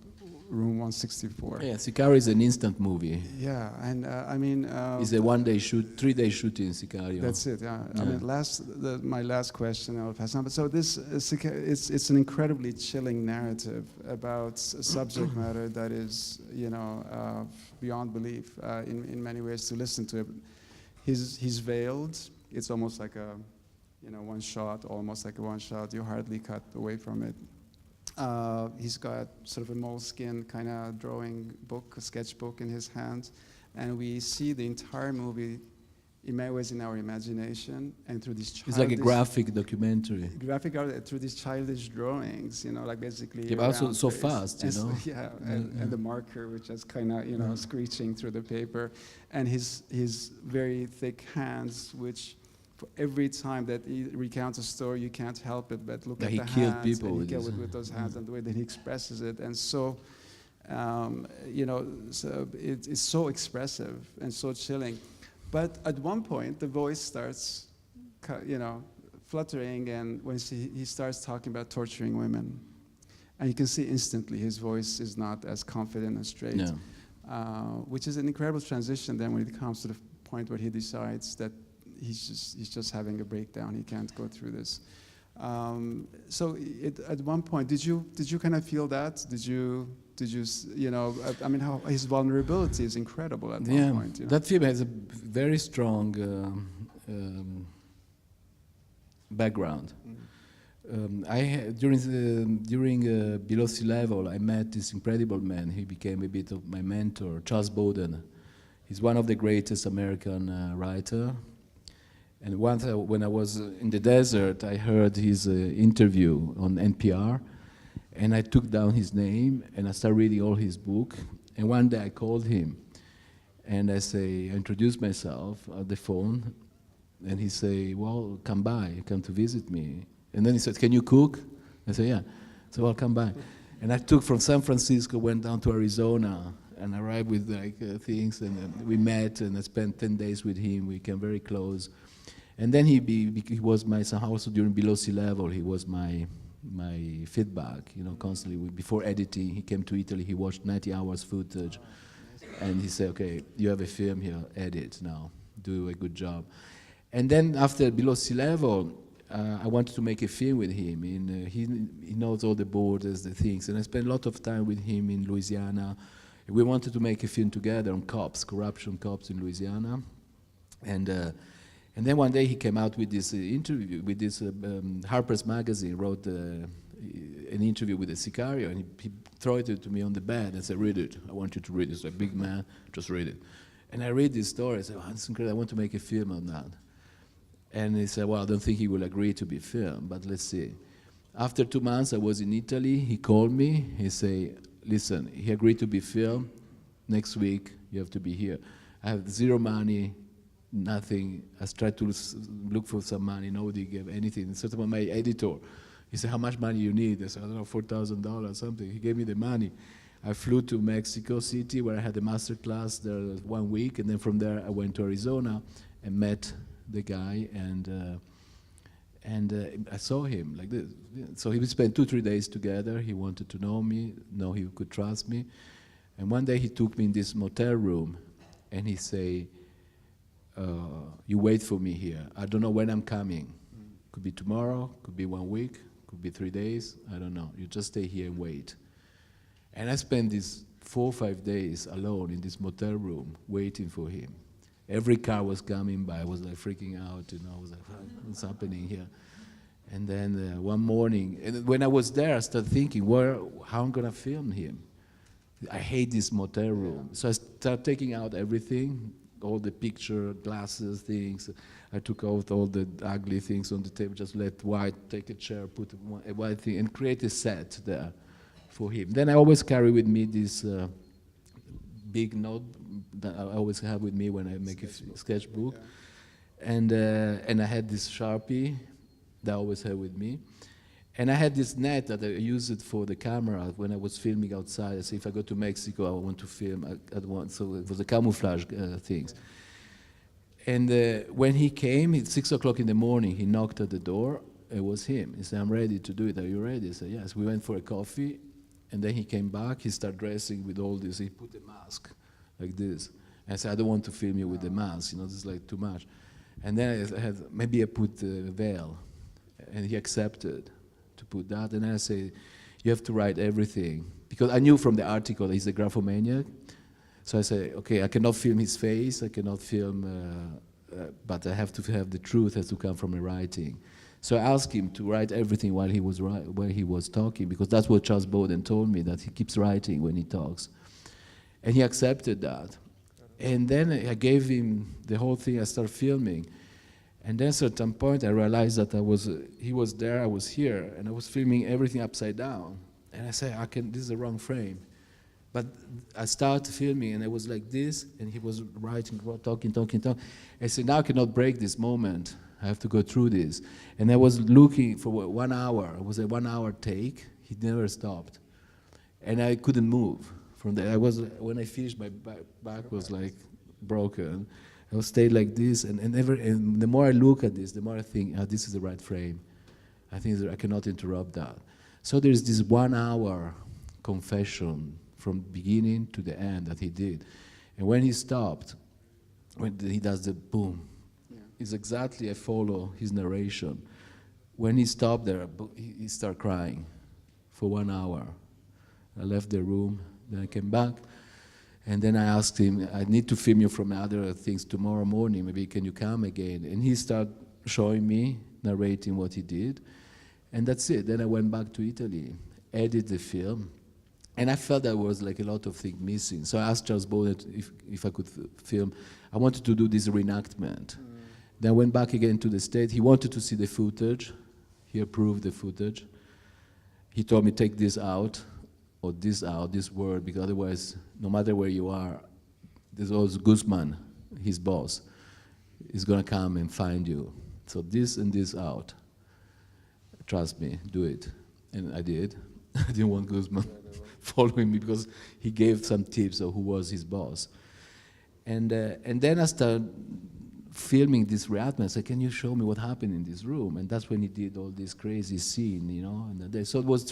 S3: Room 164.
S2: Yeah, Sicario is an instant movie.
S3: Yeah, and I mean...
S2: it's a 1-day shoot, 3-day shooting in Sicario.
S3: That's it, yeah. I mean, my last question, I'll pass on. So this, it's an incredibly chilling narrative about a subject matter that is, you know, beyond belief in many ways to listen to it. He's veiled. It's almost like a, you know, one shot, almost like a one shot. You hardly cut away from it. He's got sort of a moleskin kind of drawing book, a sketchbook in his hand, and we see the entire movie in many ways in our imagination and through these childish...
S2: It's like a graphic documentary.
S3: Through these childish drawings, you know, like basically...
S2: Yeah, but also so fast, you know?
S3: Yeah, and the marker, which is kind of, you know, screeching through the paper, and his very thick hands, which... Every time that he recounts a story, you can't help it but look at the hands.
S2: He killed people
S3: with those hands and the way that he expresses it. And so, you know, so it's so expressive and so chilling. But at one point, the voice starts, you know, fluttering, and when he starts talking about torturing women. And you can see instantly his voice is not as confident and straight, which is an incredible transition then when it comes to the point where he decides that he's just having a breakdown. He can't go through this. So at one point, did you kind of feel that? Did you you know? I mean, how his vulnerability is incredible at one point. You know?
S2: That film has a very strong background. During Below Sea Level, I met this incredible man. He became a bit of my mentor, Charles Bowden. He's one of the greatest American writer. And once when I was in the desert, I heard his interview on NPR, and I took down his name, and I started reading all his book. And one day I called him, and I introduced myself at the phone, and he said, well, come by, come to visit me. And then he said, can you cook? I said, yeah. So I'll come by. And I took from San Francisco, went down to Arizona, and arrived with things, and we met, and I spent 10 days with him. We became very close. And then he was my, somehow also during Below Sea Level, he was my feedback, you know, constantly. Before editing, he came to Italy, he watched 90 hours footage, and he said, okay, you have a film here, edit now, do a good job. And then after Below Sea Level, I wanted to make a film with him. He knows all the borders, the things, and I spent a lot of time with him in Louisiana. We wanted to make a film together on cops, corruption cops in Louisiana. And then one day he came out with this interview, with this Harper's Magazine, wrote an interview with the Sicario, and he threw it to me on the bed and said, read it. I want you to read it. He's a big man, just read it. And I read this story. I said, oh, that's incredible. I want to make a film on that. And he said, well, I don't think he will agree to be filmed, but let's see. After 2 months, I was in Italy. He called me. He said, listen, he agreed to be filmed. Next week, you have to be here. I have zero money, nothing. I tried to look for some money. Nobody gave anything. So my editor, he said, how much money you need? I said, I don't know, $4,000 something. He gave me the money. I flew to Mexico City, where I had a master class there 1 week, and then from there I went to Arizona and met the guy, and I saw him like this. So he would spend 2-3 days together. He wanted to know me, know he could trust me. And one day he took me in this motel room, and he said, you wait for me here. I don't know when I'm coming. Could be tomorrow, could be 1 week, could be 3 days, I don't know. You just stay here and wait. And I spent these 4 or 5 days alone in this motel room waiting for him. Every car was coming by. I was like freaking out, I was like, what's happening here? And then one morning, and when I was there, I started thinking, how I'm gonna film him? I hate this motel room. So I started taking out everything, all the picture, glasses, things. I took out all the ugly things on the table, just let White take a chair, put a white thing, and create a set there for him. Then I always carry with me this big note that I always have with me when I make a sketchbook. Yeah. And I had this Sharpie that I always have with me. And I had this net that I used for the camera when I was filming outside. I said, if I go to Mexico, I want to film at once. So it was a camouflage things. And when he came, at 6 o'clock in the morning, he knocked at the door. It was him. He said, I'm ready to do it. Are you ready? I said, yes. We went for a coffee. And then he came back. He started dressing with all this. He put a mask like this. And I said, I don't want to film you with the mask. This is like too much. And then maybe I put a veil. And he accepted to put that. And then I say, you have to write everything. Because I knew from the article that he's a graphomaniac. So I say, okay, I cannot film his face. I cannot film, but I have to have the truth has to come from the writing. So I asked him to write everything while he was talking, because that's what Charles Bowden told me, that he keeps writing when he talks. And he accepted that. And then I gave him the whole thing. I started filming. And then at a certain point, I realized that he was there, I was here, and I was filming everything upside down. And I said, this is the wrong frame. But I started filming, and I was like this, and he was writing, talking. I said, now I cannot break this moment. I have to go through this. And I was looking for 1 hour. It was a 1 hour take. He never stopped. And I couldn't move from there. When I finished, my back was like broken. I would stay like this, and the more I look at this, the more I think, this is the right frame. I think I cannot interrupt that. So there's this 1 hour confession from beginning to the end that he did. And when he stopped, when he does the boom, it's exactly I follow his narration. When he stopped there, he started crying for 1 hour. I left the room, then I came back, and then I asked him, I need to film you from other things tomorrow morning, maybe can you come again? And he started showing me, narrating what he did, and that's it. Then I went back to Italy, edited the film, and I felt there was like a lot of things missing. So I asked Charles Bowden if I could film. I wanted to do this reenactment. Then I went back again to the States. He wanted to see the footage. He approved the footage. He told me, take this out, or this out, this word, because otherwise, no matter where you are, there's always Guzman, his boss, is gonna come and find you. So this and this out. Trust me, do it. And I did. I didn't want Guzman following me because he gave some tips of who was his boss. And then I started filming this reenactment. I said, can you show me what happened in this room? And that's when he did all this crazy scene, And so it was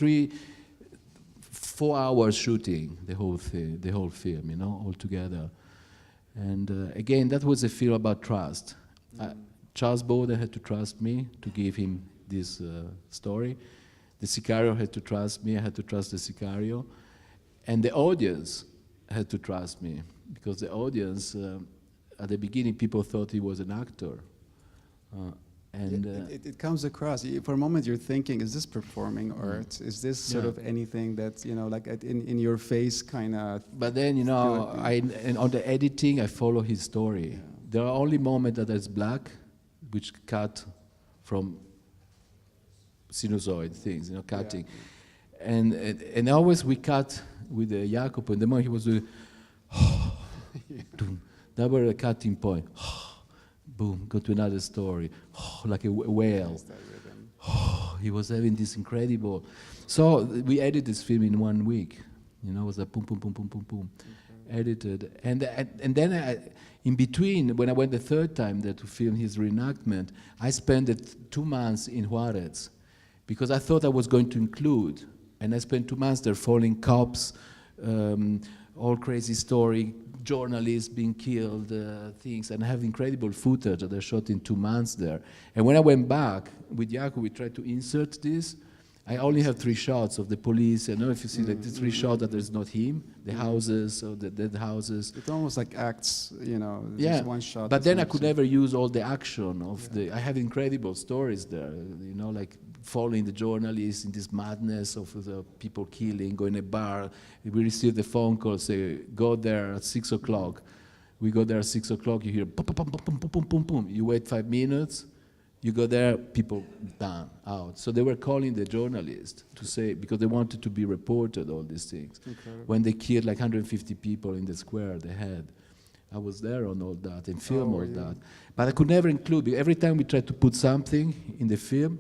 S2: 4 hours shooting the whole thing, the whole film, all together. And again, that was a film about trust. Charles Bowden had to trust me to give him this story. The Sicario had to trust me. I had to trust the Sicario. And the audience had to trust me, because the audience, at the beginning, people thought he was an actor. And
S3: it comes across. For a moment, you're thinking, is this performing art? Is this sort of anything that, you know, like in your face kind of...
S2: But then, you know, and on the editing, I follow his story. Yeah. There are only moments that is black, which cut from sinusoid things, you know, cutting. Yeah. And always we cut with Jacopo, and the moment he was doing, that was a cutting point. Boom, go to another story, like a whale. He was having this incredible. So we edited this film in 1 week. You know, it was like boom, boom, boom, boom, boom, boom, edited. And then in between, when I went the third time there to film his reenactment, I spent 2 months in Juarez because I thought I was going to include. And I spent 2 months there following cops, all crazy story, journalists being killed, things, and I have incredible footage that I shot in 2 months there. And when I went back with Jaco, we tried to insert this. I only have 3 shots of the police. I don't know if you see like the 3 shots that there's not him, the houses or the dead houses.
S3: It's almost like acts, you know,
S2: just
S3: one shot.
S2: But then I could never use all the action of the, I have incredible stories there, you know, like following the journalists in this madness of the people killing, going to a bar. We received the phone call, say, go there at 6 o'clock. We go there at 6 o'clock, you hear boom, boom, boom, boom, boom, boom, boom, boom. You wait 5 minutes, you go there, people done, out. So they were calling the journalists to say, because they wanted to be reported, all these things.
S3: Incredible.
S2: When they killed like 150 people in the square they had. I was there on all that and film all that. But I could never include, because every time we tried to put something in the film,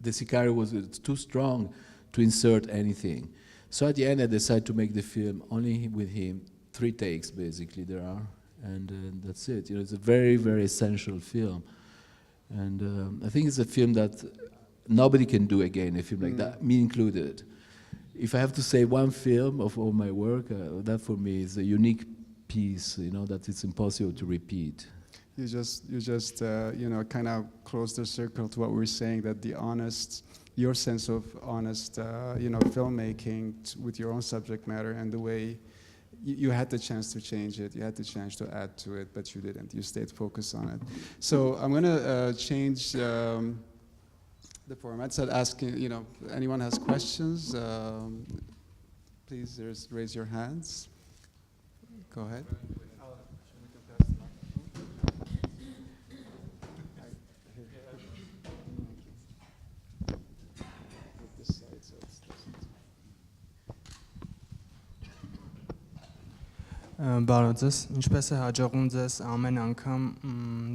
S2: the Sicario was too strong to insert anything. So at the end I decided to make the film only with him, 3 takes basically there are, and that's it. You know, it's a very, very essential film. And I think it's a film that nobody can do again, a film like that, me included. If I have to say one film of all my work, that for me is a unique piece, you know, that it's impossible to repeat.
S3: You just you know, kind of close the circle to what we're saying, that your sense of honest, you know, filmmaking with your own subject matter and the way you had the chance to change it, you had the chance to add to it, but you didn't. You stayed focused on it. So I'm going to change the format. So asking, you know, anyone has questions, please raise your hands. Go ahead.
S4: Բարոց, ինչպես է հաջողում ձեզ ամեն անգամ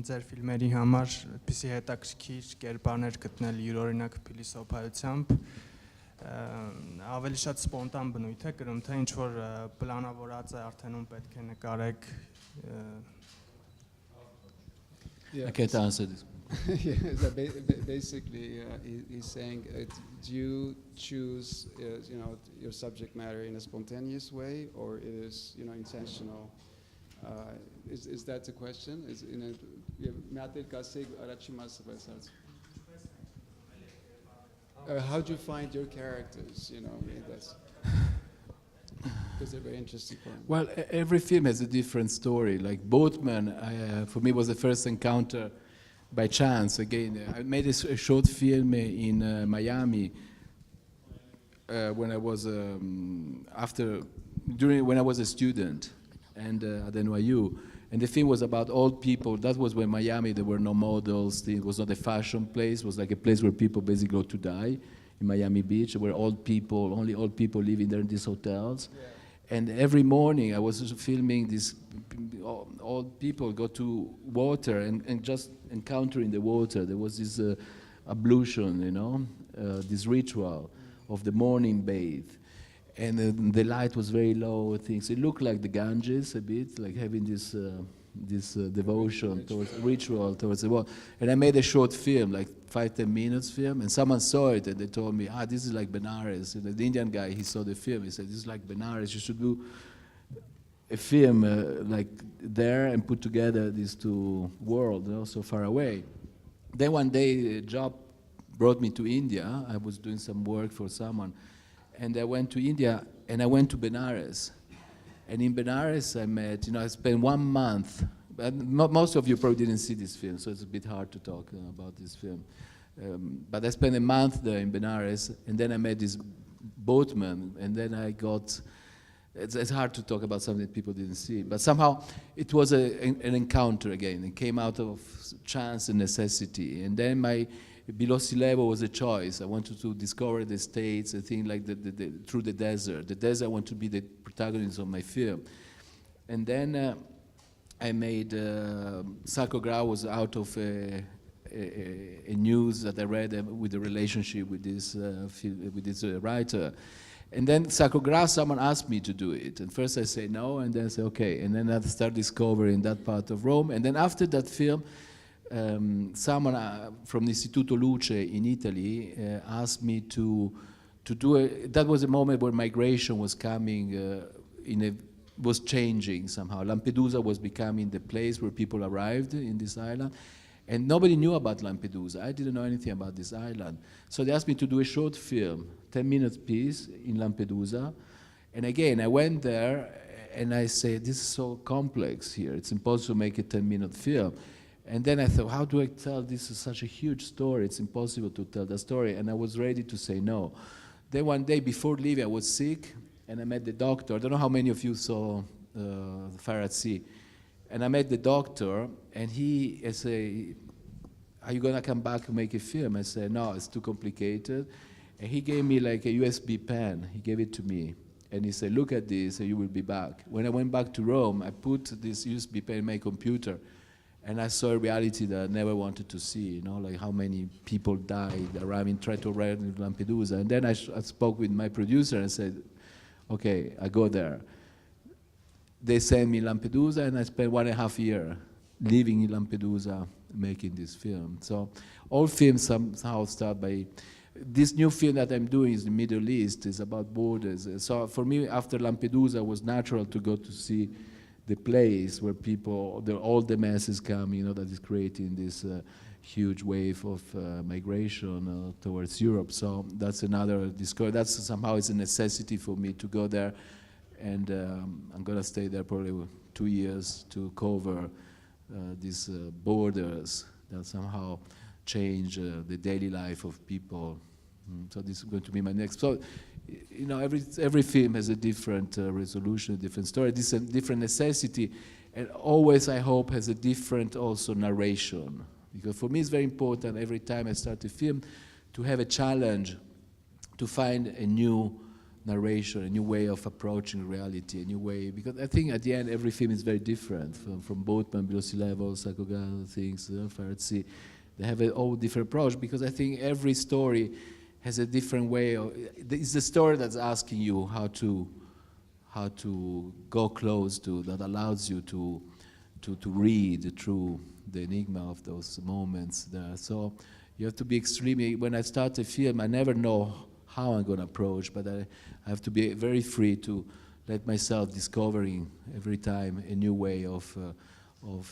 S4: ձեր ֆիլմերի համար այդպիսի հետաքրքիր կերպարներ գտնել յուրօրինակ փիլիսոփայությամբ, ավելի շատ սպոնտան բնույթ է կրում, թե ինչ որ պլանավորած է արդենում պետք է նկարեք.
S2: I can't answer this.
S3: Basically, he's saying, do you choose, you know, your subject matter in a spontaneous way, or it is, you know, intentional? Is that the question? Is in a how do you find your characters? You know, that's because they're very interesting.
S2: Well, every film has a different story. Like Boatman, for me, was the first encounter. By chance, again, I made a short film in Miami when I was when I was a student and at NYU, and the film was about old people. That was when Miami there were no models. It was not a fashion place. It was like a place where people basically go to die. In Miami Beach, there were old people, only old people living there in these hotels. Yeah. And every morning I was filming these old people go to water and just encountering the water. There was this ablution, you know, this ritual of the morning bathe. And the light was very low, things. It looked like the Ganges a bit, like having this devotion towards ritual towards the water. And I made a short film, like 5-10 minutes film, and someone saw it and they told me, this is like Benares. And the Indian guy, he saw the film, he said, this is like Benares, you should do a film like there and put together these 2 worlds, you know, so far away. Then one day a job brought me to India. I was doing some work for someone, and I went to India and I went to Benares. And in Benares I met, you know, I spent 1 month most of you probably didn't see this film, so it's a bit hard to talk about this film. But I spent a month there in Benares, and then I met this Boatman, and then I got, it's hard to talk about something that people didn't see, but somehow it was an encounter again. It came out of chance and necessity, and then my below sea level was a choice. I wanted to discover the States, a thing like through the desert. The desert, I want to be the protagonist of my film. And then I made, Sacro GRA was out of a news that I read with a relationship with this writer. And then Sacro GRA, someone asked me to do it. And first I say no, and then I say okay. And then I start discovering that part of Rome. And then after that film, someone from the Istituto Luce in Italy asked me to do that was a moment where migration was coming was changing somehow. Lampedusa was becoming the place where people arrived in this island. And nobody knew about Lampedusa. I didn't know anything about this island. So they asked me to do a short film, 10-minute piece in Lampedusa. And again, I went there and I said, this is so complex here. It's impossible to make a 10-minute film. And then I thought, how do I tell this is such a huge story? It's impossible to tell the story. And I was ready to say no. Then one day before leaving, I was sick, and I met the doctor. I don't know how many of you saw Fire at Sea. And I met the doctor, and he said, are you going to come back and make a film? I said, no, it's too complicated. And he gave me like a USB pen. He gave it to me. And he said, look at this, and you will be back. When I went back to Rome, I put this USB pen in my computer, and I saw a reality that I never wanted to see, you know, like how many people died arriving, tried to arrive in Lampedusa. And then I spoke with my producer and said, okay, I go there. They sent me Lampedusa, and I spent 1.5 years living in Lampedusa making this film. So all films somehow start by, this new film that I'm doing is the Middle East, is about borders. So for me, after Lampedusa, it was natural to go to see the place where people, all the masses come, you know, that is creating this huge wave of migration towards Europe. So that's another discovery. That's somehow is a necessity for me to go there, and I'm gonna stay there probably 2 years to cover these borders that somehow change the daily life of people. So this is going to be my next. So, you know, every film has a different resolution, a different story, this a different necessity, and always, I hope, has a different also narration. Because for me, it's very important every time I start a film to have a challenge to find a new narration, a new way of approaching reality, a new way. Because I think at the end, every film is very different. From Boatman, Below Sea Level, Sacro GRA, things, Fire at Sea. They have a all different approach, because I think every story has a different way of, it's the story that's asking you how to go close to, that allows you to read through the enigma of those moments there. So you have to be extremely, when I start a film, I never know how I'm going to approach, but I have to be very free to let myself discovering every time a new way of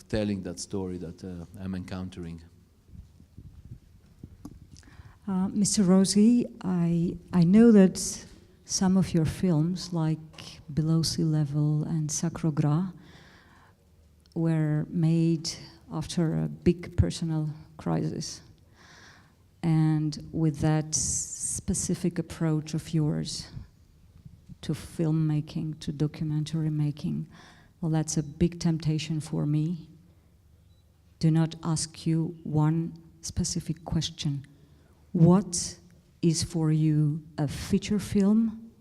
S2: telling that story that I'm encountering.
S5: Mr. Rosi, I know that some of your films, like Below Sea Level and Sacro GRA, were made after a big personal crisis. And with that specific approach of yours to filmmaking, to documentary making, well, that's a big temptation for me. Do not ask you one specific question. What is for you a feature film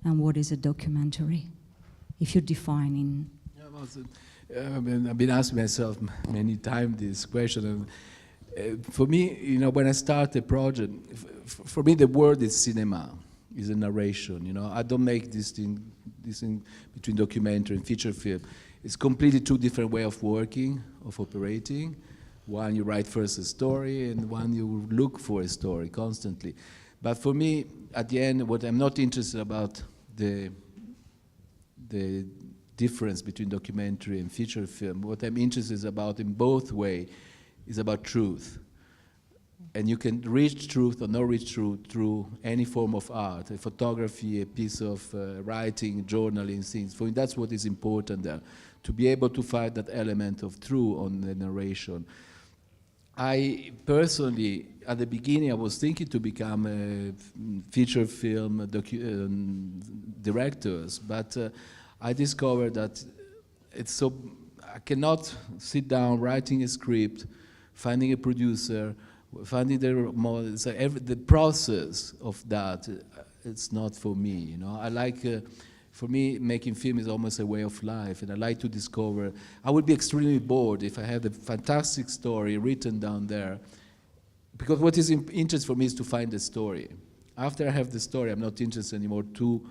S5: and what is a documentary? If you define in...
S2: I've been asking myself many times this question. For me, you know, when I start a project, for me the word is cinema, is a narration. You know, I don't make this thing between documentary and feature film. It's completely two different ways of working, of operating. One, you write first a story, and one, you look for a story constantly. But for me, at the end, what I'm not interested about the difference between documentary and feature film. What I'm interested about in both ways is about truth. And you can reach truth or not reach truth through any form of art, a photography, a piece of writing, journaling, things. For me, that's what is important there, to be able to find that element of truth on the narration. I personally, at the beginning, I was thinking to become a feature film directors, but I discovered that it's so, I cannot sit down writing a script, finding a producer, finding the process of that, it's not for me, you know. I like, for me, making film is almost a way of life, and I like to discover. I would be extremely bored if I had a fantastic story written down there, because what is interesting for me is to find the story. After I have the story, I'm not interested anymore to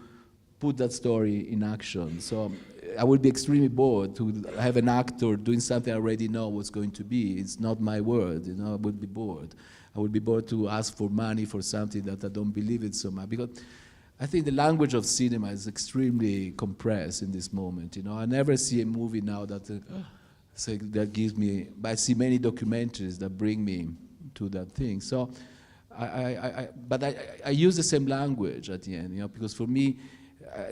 S2: put that story in action. So I would be extremely bored to have an actor doing something I already know what's going to be. It's not my word, you know, I would be bored. I would be bored to ask for money for something that I don't believe in so much. Because I think the language of cinema is extremely compressed in this moment, you know. I never see a movie now that, that gives me, but I see many documentaries that bring me to that thing. So, but I use the same language at the end, you know, because for me,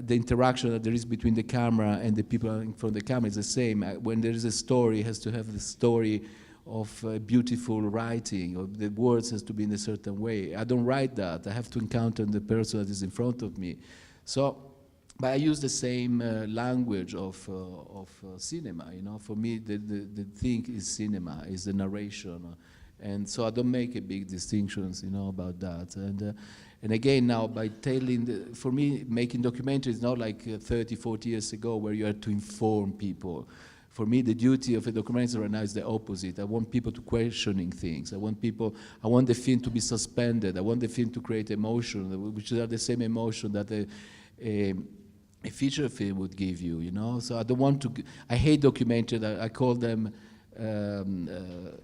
S2: the interaction that there is between the camera and the people in front of the camera is the same. When there is a story, it has to have the story of beautiful writing, or the words has to be in a certain way. I don't write that. I have to encounter the person that is in front of me. So, but I use the same language of cinema, you know. For me, the thing is cinema, is the narration. And so I don't make a big distinctions, you know, about that. And again, now by telling, for me, making documentaries is not like 30, 40 years ago where you had to inform people. For me, the duty of a documentary right now is the opposite. I want people to questioning things. I want the film to be suspended. I want the film to create emotion, which are the same emotion that a feature film would give you, you know? So I don't want to, I hate documentaries. I call them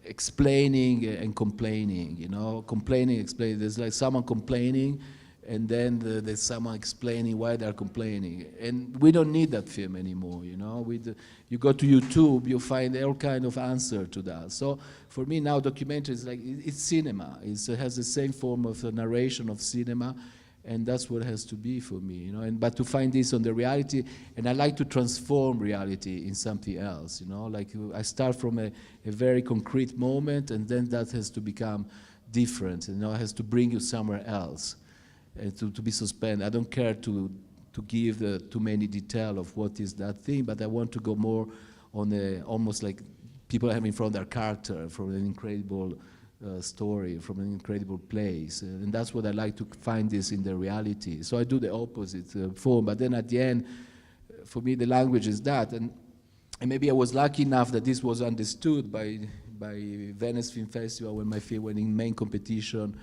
S2: explaining and complaining, you know, complaining, explaining. There's like someone complaining, and then there's someone explaining why they're complaining. And we don't need that film anymore, you know. You go to YouTube, you find all kind of answer to that. So for me now, documentary is like, it's cinema. It has the same form of narration of cinema, and that's what it has to be for me, you know. But to find this on the reality, and I like to transform reality in something else, you know. Like I start from a very concrete moment, and then that has to become different, you know. It has to bring you somewhere else, to be suspended. I don't care to give too many detail of what is that thing, but I want to go more on almost like people having from their character, from an incredible story, from an incredible place. And that's what I like to find this in the reality. So I do the opposite form, but then at the end, for me, the language is that. And maybe I was lucky enough that this was understood by Venice Film Festival when my film went in main competition.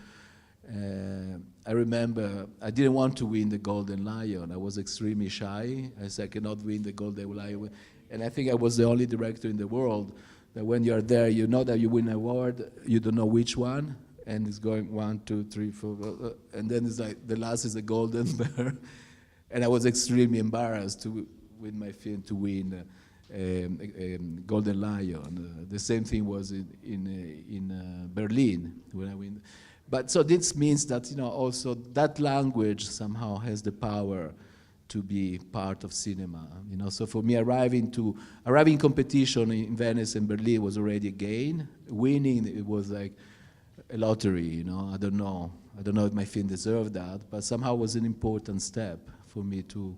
S2: I remember I didn't want to win the Golden Lion. I was extremely shy. I said I cannot win the Golden Lion. And I think I was the only director in the world that when you're there, you know that you win an award, you don't know which one, and it's going 1, 2, 3, 4, and then it's like the last is a Golden Bear. And I was extremely embarrassed to win my film to win Golden Lion. The same thing was in Berlin when I win. But so this means that, you know, also that language somehow has the power to be part of cinema, you know. So for me, arriving competition in Venice and Berlin was already a gain. Winning, it was like a lottery, you know. I don't know if my film deserved that, but somehow it was an important step for me to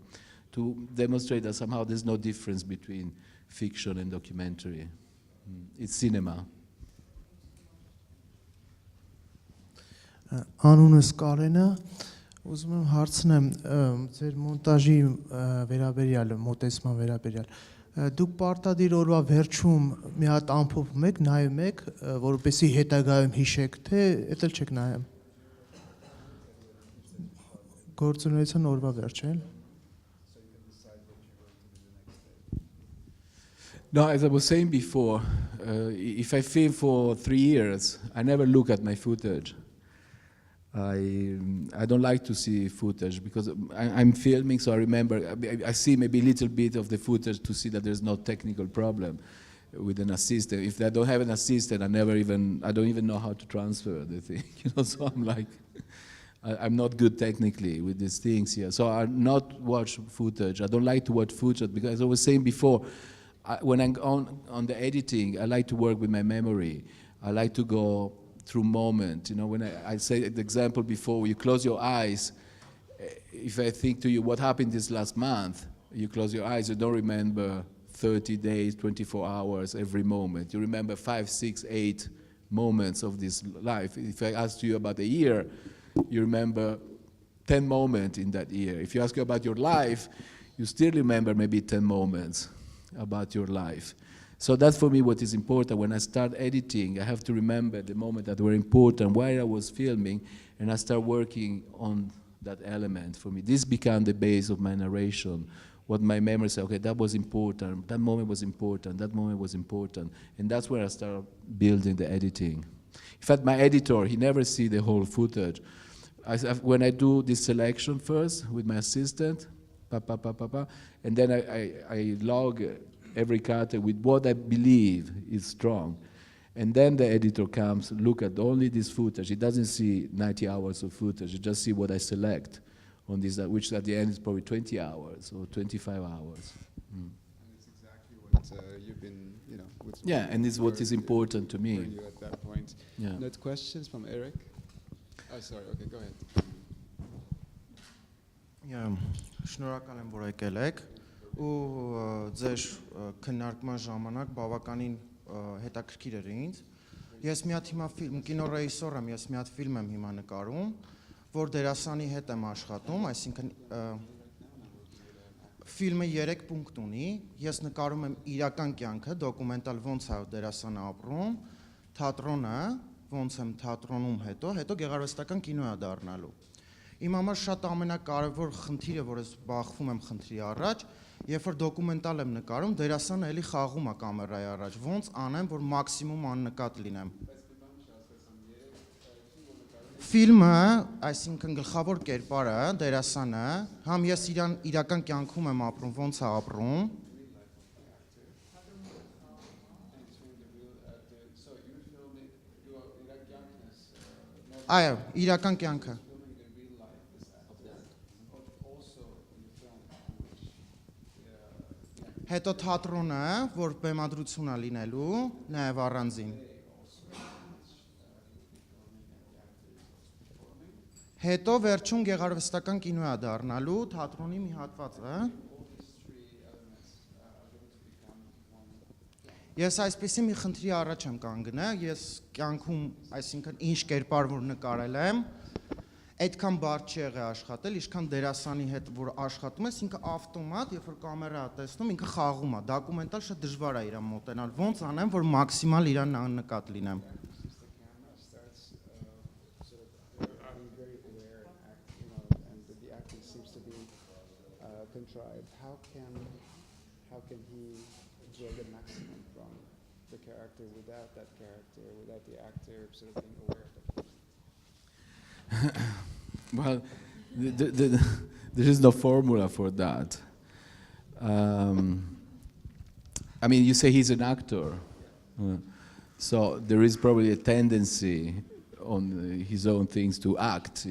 S2: demonstrate that somehow there's no difference between fiction and documentary. It's cinema.
S6: Անունս Կարենը, ուզում եմ հարցնեմ ձեր մոնտաժի վերաբերյալ, մոտեցման վերաբերյալ։ Դուք պարտադիր օրվա վերջում մի հատ ամփոփում եք, նայում եք, որպեսզի հետագայում հիշեք, թե էդ էլ չեք նայում։ Գործունեության օրվա վերջը։
S2: No, as I was saying before, if I film for 3 years, I never look at my footage. I don't like to see footage because I'm filming, so I remember, I see maybe a little bit of the footage to see that there's no technical problem. with an assistant. If I don't have an assistant, I don't even know how to transfer the thing. So I'm like, I'm not good technically with these things here. So I not watch footage. I don't like to watch footage because, as I was saying before, when I'm on the editing, I like to work with my memory. I like to go through moment. When I say the example before, you close your eyes. If I think to you what happened this last month, you close your eyes, you don't remember 30 days, 24 hours, every moment. You remember 5, 6, 8 moments of this life. If I ask you about a year, you remember 10 moments in that year. If you ask you about your life, you still remember maybe 10 moments about your life. So that's for me what is important. When I start editing, I have to remember the moment that were important, where I was filming, and I start working on that element for me. This became the base of my narration. What my memory said, okay, that was important, that moment was important, that moment was important. And that's where I start building the editing. In fact, my editor, he never see the whole footage. When I do this selection first with my assistant, and then I log every character with what I believe is strong. And then the editor comes, look at only this footage. He doesn't see 90 hours of footage. He just see what I select on this, which at the end is probably 20 hours or 25 hours.
S3: And it's exactly what you've been,
S2: yeah, and it's what is important to me.
S3: For you at that point.
S2: Yeah.
S3: Net questions from Eric? Oh, sorry, okay, go ahead.
S7: Շնորհակալ եմ, որ եկել եք ու ձեր քննարկման ժամանակ բավականին հետաքրքիր էր ինձ։ Ես մի հատ հիմա կինոռեժիսոր եմ, ես մի հատ ֆիլմ եմ հիմա նկարում, որ դերասանի հետ եմ աշխատում, այսինքն ֆիլմը 3 պունկտ ունի, ես նկարում եմ իրական կյանքը, դոկումենտալ ոնց է դերասանը ապրում, թատրոնը, ոնց եմ թատրոնում հետո գեղարվեստական կինո է դառնալու։ Իմ համար շատ ամենակարևոր խնդիրը, որ ես բախվում եմ խնդրի առաջ, երբ որ դոկումենտալ եմ նկարում, դերասանը էլի խաղում է կամերայի առաջ, ոնց անեմ, որ մաքսիմում աննկատ լինեմ։ Ֆիլմը, այսինքն գլխավոր կերպարը, դերասանը, համ ես իրական կյանքում եմ ապրում, ոնց է ապրում։ Այո, իրական կյանքը։ Հետո թատրոնը, որ բեմադրություն է լինելու, նաև առանձին։ Հետո վերջում գեղարվեստական կինո է դառնալու, թատրոնի մի հատվածը։ Ես այսպեսի մի խնդրի առաջ եմ կանգնել, ես կյանքում, այսինքն ինչ կերպար որ նկարել եմ, այդքան բարդ չի եղել աշխատել, ինչքան դերասանի հետ որ աշխատում ես, ինքը ավտոմատ, երբ որ կամերա է տեսնում, ինքը խաղում է, դոկումենտալ շատ դժվար է իրան մոտենալ, ոնց անեմ, որ մաքսիմալ իրան աննկատ լինեմ։
S3: How can he draw the maximum from the character without that character, without the actor sort of being aware of it?
S2: Well, there is no formula for that. I mean, you say he's an actor, so there is probably a tendency on his own things to act,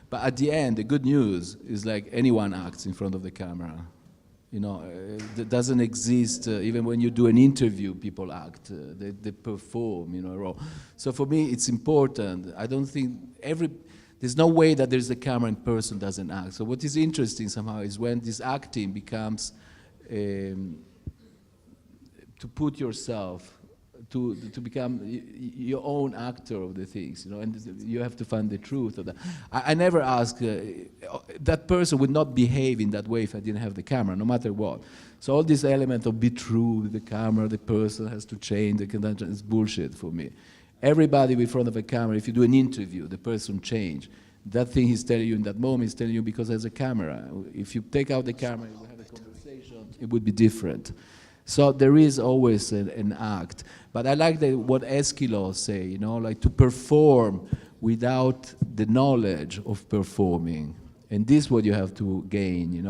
S2: But at the end, the good news is like anyone acts in front of the camera. That doesn't exist. Even when you do an interview, people act. They perform, role. So for me, it's important. I don't think there's no way that there's a camera and person doesn't act. So what is interesting somehow is when this acting becomes to put yourself, to become your own actor of the things, and you have to find the truth of that. I never ask, that person would not behave in that way if I didn't have the camera, no matter what. So all this element of be true with the camera, the person has to change, the convention is bullshit for me. Everybody in front of a camera, if you do an interview, the person change. That thing he's telling you in that moment, he's telling you because there's a camera. If you take out the camera and we have a conversation, it would be different. So there is always an act. But I like what Eskilo say, like to perform without the knowledge of performing. And this is what you have to gain,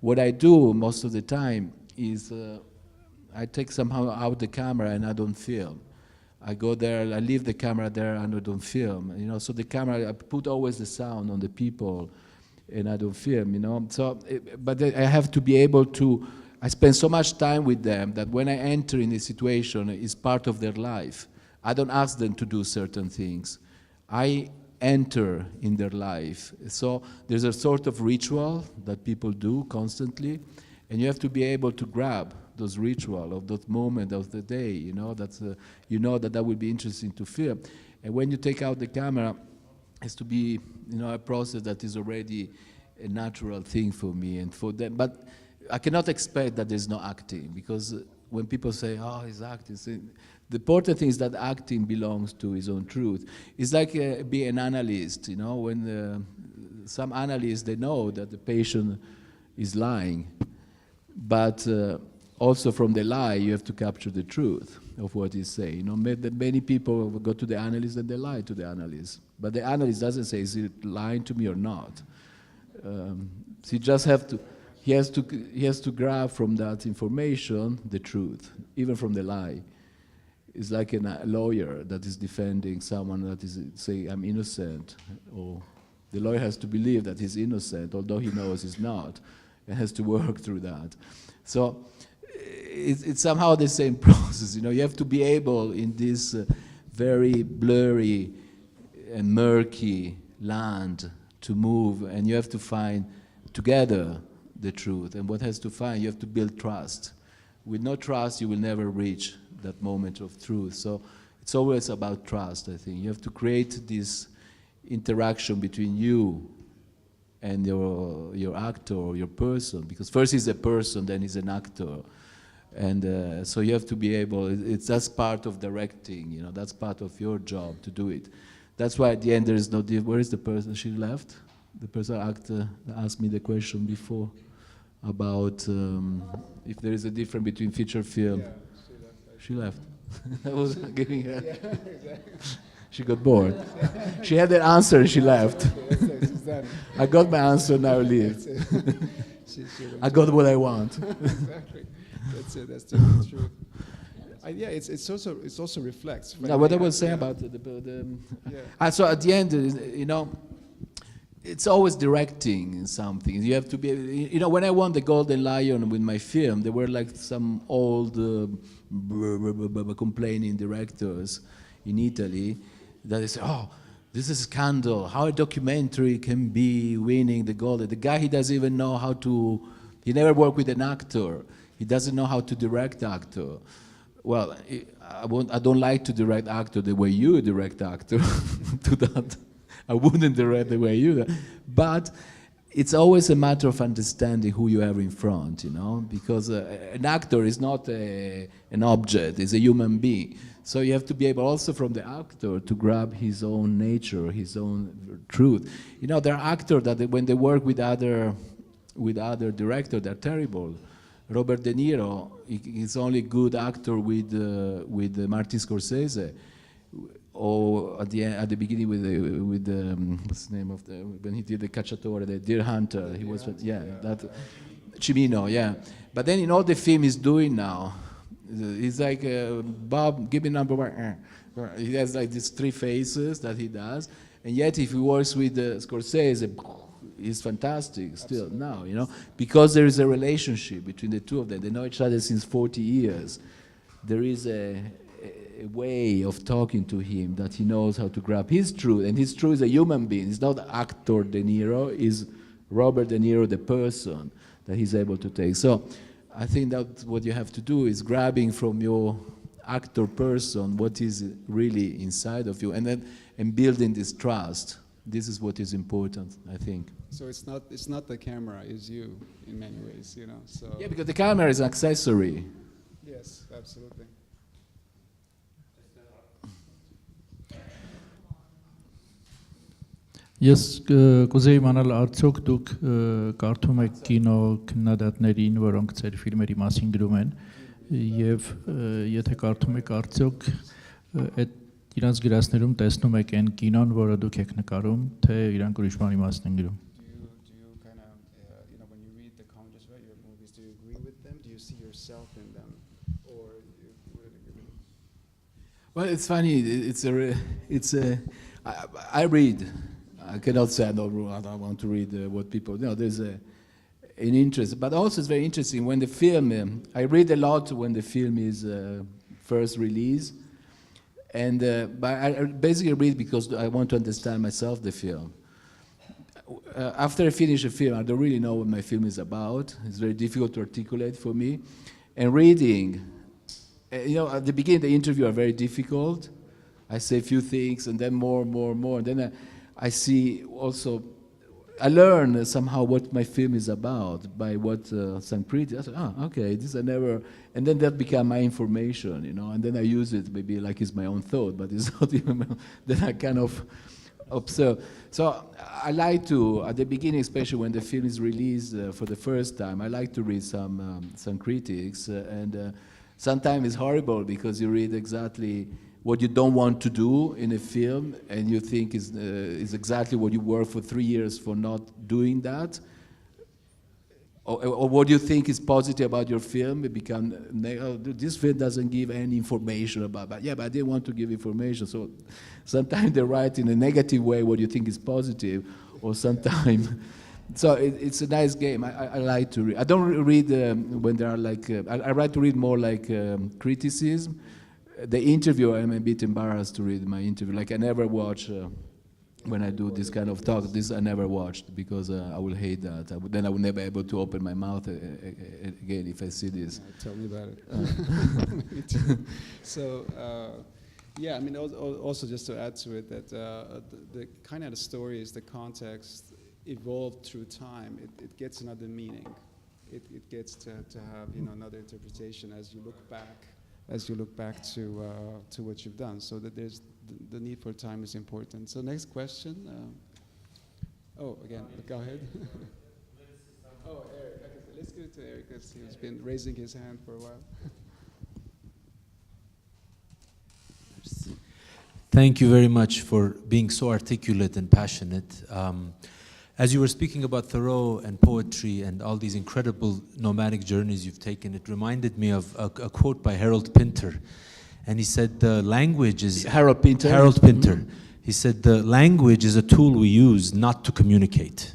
S2: What I do most of the time is I take somehow out the camera and I don't film. I go there, I leave the camera there and I don't film, you know. So the camera, I put always the sound on the people and I don't film, you know. So, but I have to be able to, I spend so much time with them that when I enter in a situation, it's part of their life. I don't ask them to do certain things. I enter in their life. So there's a sort of ritual that people do constantly, and you have to be able to grab those rituals of that moment of the day, you know, that will be interesting to film. And when you take out the camera, it has to be, you know, a process that is already a natural thing for me and for them. But I cannot expect that there's no acting, because when people say, oh, he's acting, the important thing is that acting belongs to his own truth. It's like being an analyst, you know, when some analysts, they know that the patient is lying, but also from the lie, you have to capture the truth of what he's saying. You know, many people go to the analyst and they lie to the analyst, but the analyst doesn't say, is he lying to me or not? So you just have to, he has to grab from that information the truth, even from the lie. It's like a lawyer that is defending someone that is saying, I'm innocent, or the lawyer has to believe that he's innocent, although he knows he's not, and has to work through that. So it's somehow the same process. You know, you have to be able in this very blurry and murky land to move, and you have to find together the truth. And what has to find, you have to build trust. With no trust, you will never reach that moment of truth. So it's always about trust, I think. You have to create this interaction between you and your actor or your person, because first he's a person, then he's an actor. And so you have to be able, that's part of directing, you know, that's part of your job to do it. That's why at the end there is no difference. Where is the person? She left? The person actor asked me the question before about if there is a difference between feature film. Yeah, she left. I was giving her. Yeah, exactly. She got bored. She had an answer and she left. I got my answer, now leave. I got what I want.
S3: Exactly. That's it. That's the truth. Yeah, it's also reflects.
S2: Now, what I was saying about so at the end, you know, it's always directing something. You have to be, you know, when I won the Golden Lion with my film, there were like some old complaining directors in Italy that they say, oh, this is a scandal, how a documentary can be winning the Golden. The guy, he doesn't even know how to, he never worked with an actor. He doesn't know how to direct actor. Well, I don't like to direct actor the way you direct actor. To that, I wouldn't direct the way you do. But it's always a matter of understanding who you have in front, you know, because an actor is not an object, it's a human being. So you have to be able also from the actor to grab his own nature, his own truth. You know, there are actors that when they work with other directors, they're terrible. Robert De Niro, he's only good actor with Martin Scorsese, or at the beginning with what's the name of when he did the Cacciatore, the Deer Hunter, he was that Cimino, yeah. But then in all the film he's doing now, he's like Bob, give me number one. He has like these three faces that he does, and yet if he works with Scorsese, is fantastic still now, you know, because there is a relationship between the two of them. They know each other since 40 years. There is a way of talking to him that he knows how to grab his truth, and his truth is a human being. It's not actor De Niro, it's Robert De Niro, the person that he's able to take. So I think that what you have to do is grabbing from your actor person what is really inside of you, and building this trust. This is what is important, I think.
S3: So it's not the camera, it's you in many ways, you know. So
S2: yeah, because the camera is an accessory.
S3: Yes, absolutely.
S8: Ես կուզեի իմանալ արդյոք դուք կարդում եք կինո քննադատներին, որոնք ձեր ֆիլմերի մասին գրում են, եւ եթե կարդում եք արդյոք այդ իրանց գրածներում տեսնում եք այն կինոն, որը դուք եք նկարում, թե իրանք ուրիշ բանի մասին են գրում։
S3: Do you kind of, you know, when you read the comments about your movies, do you agree with them? Do you see yourself in them?
S2: Well, it's funny. I read. I cannot say I don't want to read what people. No, there's an interest, but also it's very interesting when the film. I read a lot when the film is first released, and but I basically read because I want to understand myself the film. After I finish a film, I don't really know what my film is about. It's very difficult to articulate for me, and reading. At the beginning, the interview are very difficult. I say a few things, and then more, and then I see also. I learn somehow what my film is about by what some critics. I say, okay, this I never, and then that become my information, and then I use it maybe like it's my own thought, but it's not even. Then I kind of observe. So I like to, at the beginning, especially when the film is released for the first time, I like to read some critics and. Sometimes it's horrible because you read exactly what you don't want to do in a film, and you think is exactly what you work for 3 years for not doing that, or what you think is positive about your film. It becomes this film doesn't give any information about. But yeah, but I didn't want to give information. So sometimes they write in a negative way what you think is positive, or sometimes. So it's a nice game. I like to read. I don't read when there are like. I like to read more like criticism. The interview, I'm a bit embarrassed to read my interview. Like I never watch when I do this kind of talk. This I never watched because I will hate that. Then I will never be able to open my mouth again if I see this.
S3: Yeah, tell me about it. So. Yeah, I mean, also just to add to it that the kind of the story is the context. Evolved through time, it gets another meaning. It gets to have another interpretation as you look back to what you've done. So that there's the need for time is important. So next question. Again, go ahead. Eric. Okay, let's go to Eric because he's been raising his hand for a while.
S9: Thank you very much for being so articulate and passionate. As you were speaking about Thoreau and poetry and all these incredible nomadic journeys you've taken, it reminded me of a quote by Harold Pinter. And he said, the language is...
S2: Harold Pinter?
S9: Harold Pinter. Mm-hmm. He said, the language is a tool we use not to communicate.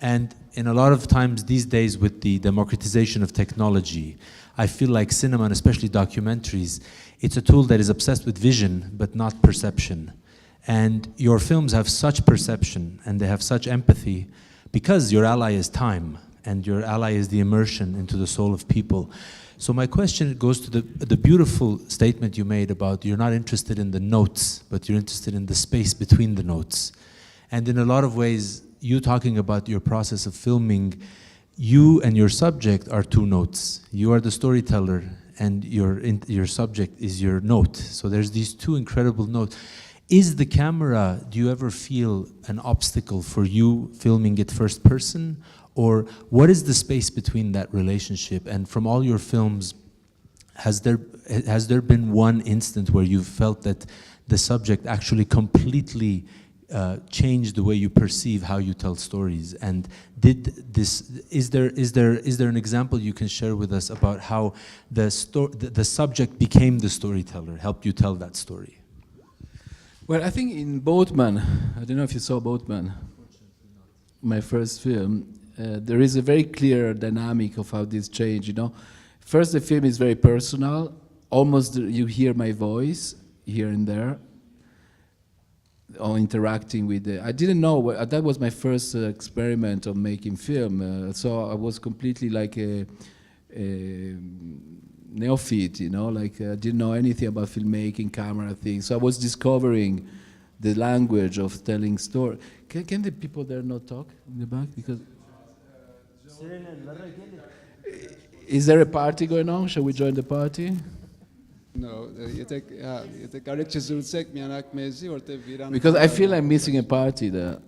S9: And in a lot of times these days with the democratization of technology, I feel like cinema, and especially documentaries, it's a tool that is obsessed with vision, but not perception. And your films have such perception and they have such empathy because your ally is time and your ally is the immersion into the soul of people. So my question goes to the beautiful statement you made about you're not interested in the notes, but you're interested in the space between the notes. And in a lot of ways, you talking about your process of filming, you and your subject are two notes. You are the storyteller and your subject is your note. So there's these two incredible notes. Is the camera, do you ever feel an obstacle for you filming it first person? Or what is the space between that relationship? And from all your films, has there been one instant where you felt that the subject actually completely changed the way you perceive how you tell stories? And is there an example you can share with us about how the subject became the storyteller, helped you tell that story?
S2: Well, I think in Boatman, I don't know if you saw Boatman, my first film, there is a very clear dynamic of how this changed, First, the film is very personal. Almost you hear my voice here and there, or interacting with I didn't know, that was my first experiment of making film. So I was completely like a neophyte, like I didn't know anything about filmmaking, camera things. So I was discovering the language of telling story. Can the people there not talk in the back? Because is there a party going on? Shall we join the party?
S3: No, because
S2: I feel I'm missing a party there.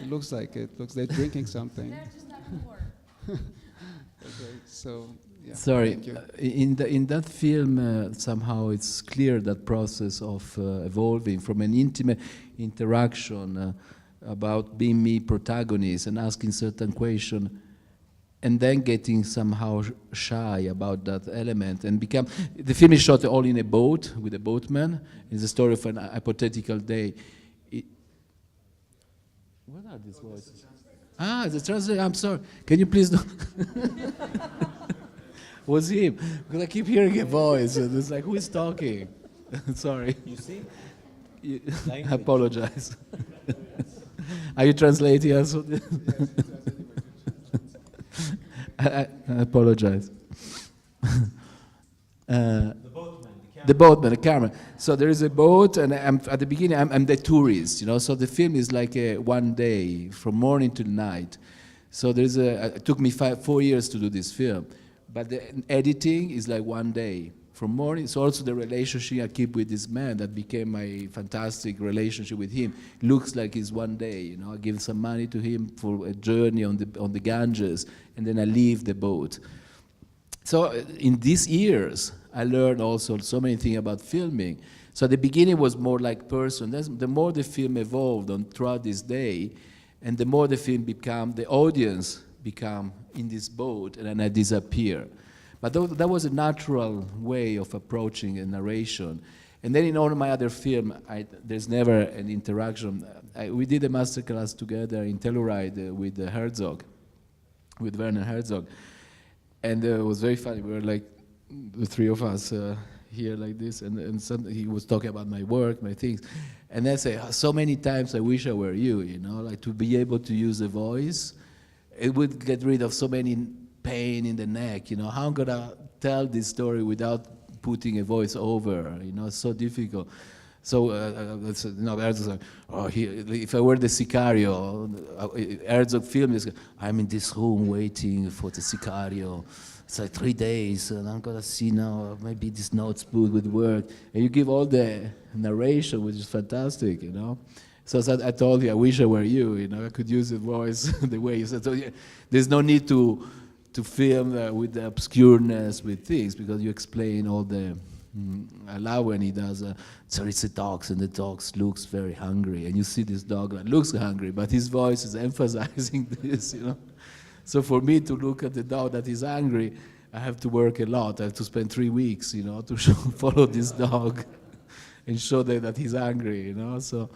S3: It looks like it. Looks like they're drinking something.
S10: They're just having more.
S3: Okay, so. Yeah,
S2: sorry, in that film, somehow it's clear that process of evolving from an intimate interaction about being me protagonist and asking certain question and then getting somehow shy about that element and become. The film is shot all in a boat with a boatman. It's the story of an hypothetical day. What are these voices? Ah, the translator. I'm sorry. Can you please? Was him? Because I keep hearing a voice, and it's like, who is talking? Sorry.
S9: You see?
S2: I apologize. Are you translating also? I apologize. The boatman, the camera. So there is a boat, and at the beginning I'm the tourist, you know. So the film is like one day from morning till night. So there's it took me 4 years to do this film, but the editing is like one day from morning. So also the relationship I keep with this man that became my fantastic relationship with him looks like it's one day, you know. I give some money to him for a journey on the Ganges, and then I leave the boat. So in these years, I learned also so many things about filming. So the beginning was more like person. The more the film evolved throughout this day, and the more the film became, the audience become in this boat, and then I disappear. But that was a natural way of approaching a narration. And then in all my other films, there's never an interaction. We did a masterclass together in Telluride with Herzog, with Werner Herzog. And it was very funny. We were like, the three of us here like this, and suddenly he was talking about my work, my things. And I say, so many times I wish I were you, you know, like to be able to use a voice. It would get rid of so many pain in the neck, you know. How am I gonna tell this story without putting a voice over? You know, it's so difficult. So, Herzog's like, if I were the Sicario, Herzog film is, I'm in this room waiting for the Sicario. It's like 3 days, and I'm gonna see now, maybe this note's put with work. And you give all the narration, which is fantastic, you know. So I told you, I wish I were you, you know, I could use the voice the way you said. So there's no need to film with the obscureness, with things, because you explain all the, I love when he does, so it's a dog, and the dog looks very hungry, and you see this dog that looks hungry, but his voice is emphasizing this, you know. So for me to look at the dog that is angry, I have to work a lot. I have to spend 3 weeks, you know, to follow this dog and show them that he's angry, you know. So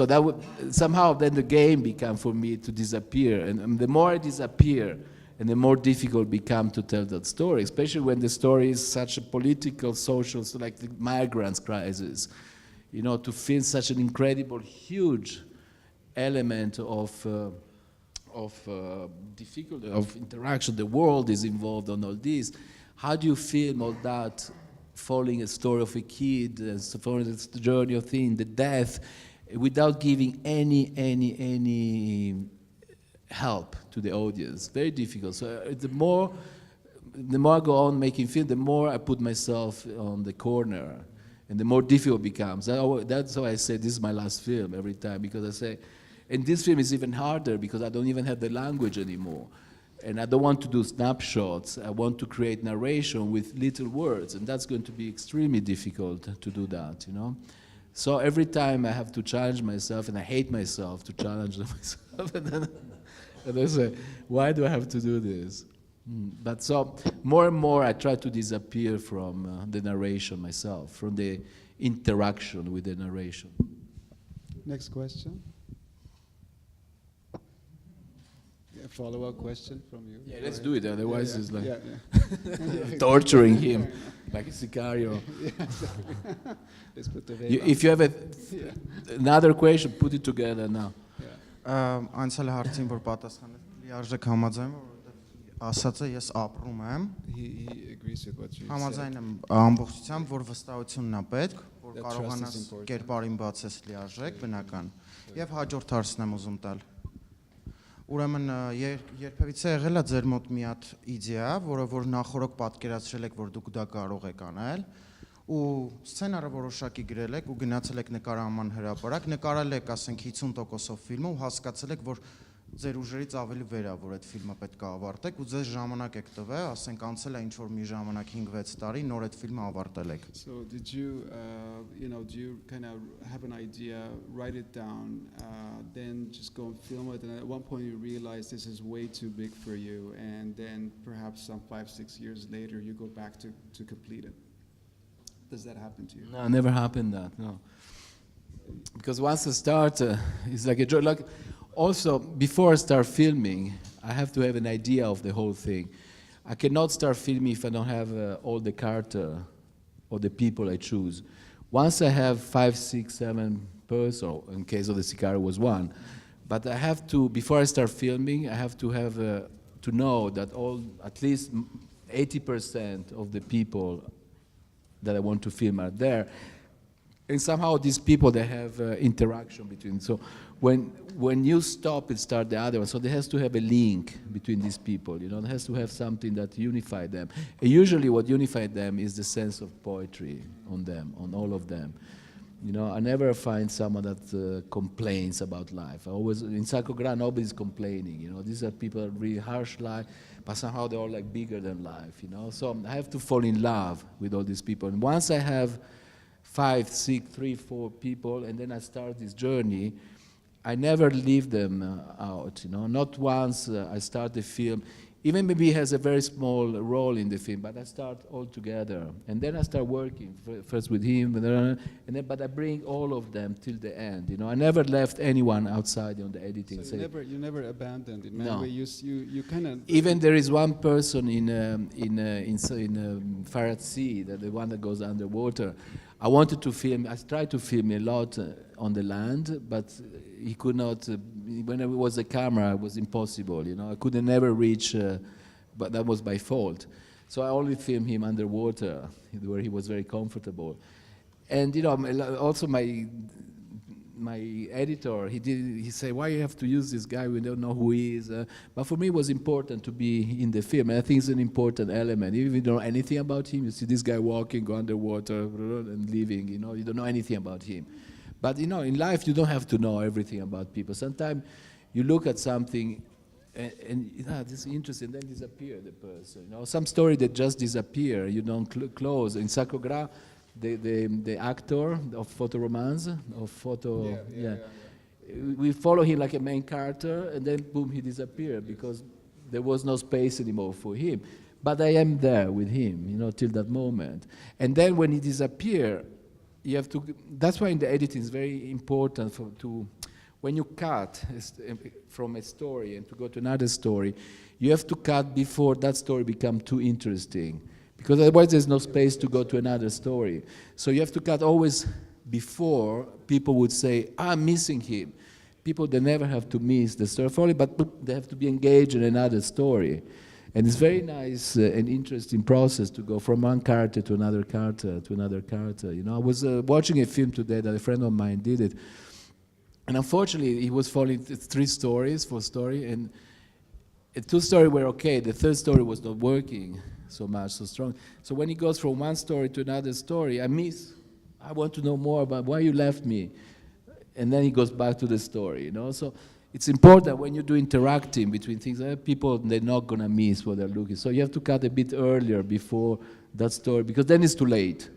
S2: that would somehow then the game became for me to disappear, and the more I disappear, and the more difficult it becomes to tell that story, especially when the story is such a political, social, so like the migrants crisis, you know, to feel such an incredible, huge element of difficulty, of interaction. The world is involved on all this. How do you film all that, following a story of a kid, following the journey of things, the death, without giving any help to the audience? Very difficult. So the more I go on making film, the more I put myself on the corner, and the more difficult it becomes. That's why I say this is my last film every time, because I say, and this film is even harder because I don't even have the language anymore. And I don't want to do snapshots. I want to create narration with little words, and that's going to be extremely difficult to do that, you know? So every time I have to challenge myself, and I hate myself to challenge myself, and I say, why do I have to do this? But so more and more I try to disappear from the narration myself, from the interaction with the narration.
S3: Next question. A follow-up question from you.
S2: Yeah, let's do it. Otherwise, it's like
S3: yeah.
S2: torturing him, like a Sicario.
S3: Let's put the
S7: If you have
S2: another question, put it together now.
S7: Անցյալ հարցին որ պատասխանեց, լիարժեք համաձայն եմ, որովհետև ասածը ես ապրում եմ։
S3: He agrees with what you said.
S7: Համաձայն եմ ամբողջությամբ, որ վստահությունն է պետք, որ կարողանաս կերպարին բացես լիարժեք, բնական։ Եվ հաջորդ հարցն եմ ուզում տալ։ Ուրեմն երբևիցե եղել է ձեր մոտ մի հատ իդեա, որը որ նախորդ պատկերացրել եք, որ դուք դա կարող եք անել, ու սցենարը որոշակի գրել եք ու գնացել եք նկարահանման հրապարակ, նկարել եք, ասենք 50%-ով ֆիլմը ու հասկացել եք, որ ձեր ուժերից ավելի վեր է, որ այդ ֆիլմը պետք է ավարտեք ու ձեզ ժամանակ եք տվել, ասենք անցել է ինչ-որ մի ժամանակ 5-6 տարի, նոր այդ ֆիլմը ավարտել եք։
S3: So did you, do you kind of have an idea, write it down, then just go and film it, and at one point you realize this is way too big for you, and then perhaps some 5-6 years later you go back to complete it? Does that happen to you?
S2: No, never happened that, no. Because once I start, it's like a joy. Like, also, before I start filming, I have to have an idea of the whole thing. I cannot start filming if I don't have all the character or the people I choose. Once I have 5, 6, 7 persons, or in case of the Sicario was one, but I have to, before I start filming, I have to have to know that at least 80% of the people that I want to film are there. And somehow these people, they have interaction between. So when you stop and start the other one, so there has to have a link between these people, There has to have something that unifies them. And usually what unifies them is the sense of poetry on them, on all of them. I never find someone that complains about life. I always, in Sacro GRA, nobody's complaining, These are people that really harsh life, but somehow they're all like bigger than life, So I have to fall in love with all these people. And once I have 5, 6, 3, 4 people, and then I start this journey, I never leave them out, Not once I start the film. Even maybe he has a very small role in the film, but I start all together. And then I start working, first with him, but I bring all of them till the end, I never left anyone outside on the editing.
S3: So you never abandoned it, man.
S2: No.
S3: You kind of...
S2: Even there is one person in Farad Sea, the one that goes underwater. I wanted to film, I tried to film a lot on the land, but he could not, when it was a camera, it was impossible, I could never reach, but that was by fault. So I only filmed him underwater, where he was very comfortable. And, also my editor, he said, why you have to use this guy? We don't know who he is. But for me, it was important to be in the film. And I think it's an important element. Even if you don't know anything about him, you see this guy walking, go underwater, and leaving, you don't know anything about him. But, in life, you don't have to know everything about people. Sometimes you look at something, and this is interesting, then disappear the person. Some story that just disappear, you don't close. In Sacro GRA, the actor of photo romance, of photo, we follow him like a main character, and then boom, he disappeared because there was no space anymore for him. But I am there with him, till that moment. And then when he disappeared, you have to. That's why in the editing it's very important when you cut from a story and to go to another story, you have to cut before that story becomes too interesting. Because otherwise there's no space to go to another story. So you have to cut always before people would say, I'm missing him. People, they never have to miss the story, but they have to be engaged in another story. And it's very nice and interesting process to go from one character to another character to another character. I was watching a film today that a friend of mine did it. And unfortunately, he was following 4 stories, and 2 stories were okay. The 3rd story was not working so much, so strong. So when he goes from one story to another story, I want to know more about why you left me. And then he goes back to the story, So it's important when you do interacting between things, people, they're not going to miss what they're looking. So you have to cut a bit earlier before that story, because then it's too late.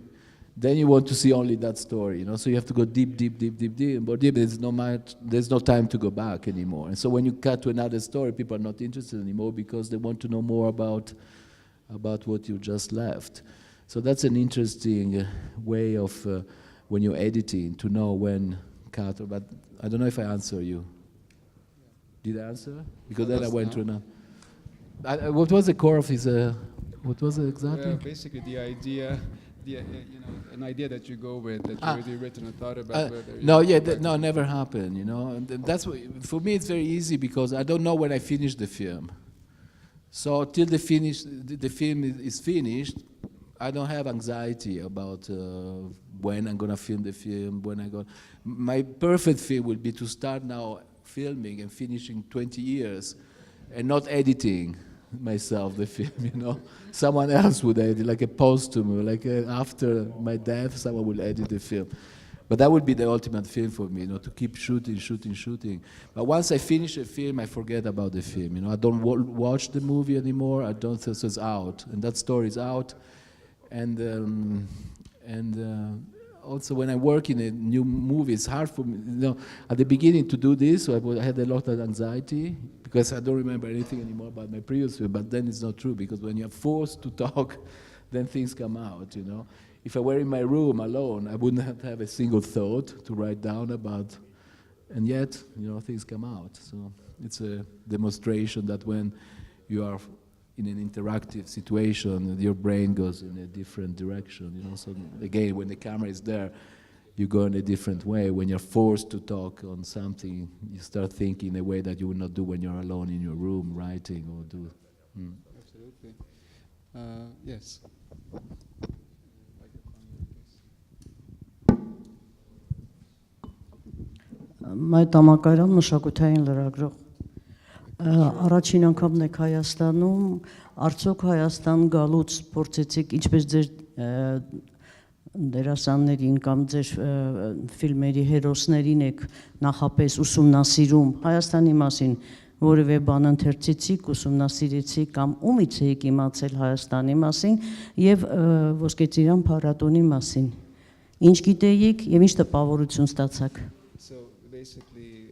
S2: Then you want to see only that story, So you have to go deep, more deep. There's no time to go back anymore. And so when you cut to another story, people are not interested anymore because they want to know more about what you just left. So that's an interesting way of, when you're editing, to know when cut. But I don't know if I answer you. Did I answer? Because then I went to another. What was the core of his, what was it exactly?
S3: Basically the idea, an idea that you go with, that you already written and thought about.
S2: No, never happened, And that's what, for me it's very easy because I don't know when I finish the film. So till the film is finished, I don't have anxiety about when I'm gonna film the film, My perfect film would be to start now filming and finishing 20 years and not editing myself the film, Someone else would edit, like a posthum, like after my death, someone will edit the film. But that would be the ultimate film for me, to keep shooting. But once I finish a film, I forget about the film. I don't watch the movie anymore. I don't think it's out, and that story is out. And also when I work in a new movie, it's hard for me. At the beginning to do this, so I had a lot of anxiety because I don't remember anything anymore about my previous film. But then it's not true, because when you're forced to talk, then things come out. If I were in my room alone, I wouldn't have a single thought to write down about, and yet, things come out. So it's a demonstration that when you are in an interactive situation, your brain goes in a different direction. So again, when the camera is there, you go in a different way. When you're forced to talk on something, you start thinking in a way that you would not do when you're alone in your room writing or do.
S3: Absolutely. Yes.
S10: Մայտամակարյան մշակութային լրագրող։ Առաջին անգամն եք Հայաստանում, արդյոք Հայաստան գալուց փորձեցիք ինչպես ձեր դերասաններին կամ ձեր ֆիլմերի հերոսներին եք նախապես ուսումնասիրում Հայաստանի մասին, որևէ բան ընթերցիցիք, ուսումնասիրեցիք կամ ումից եք իմացել Հայաստանի մասին եւ Ոսկեծիրան փառատոնի մասին։ Ինչ գիտեիք եւ ինչ տպավորություն ստացաք։
S3: Basically,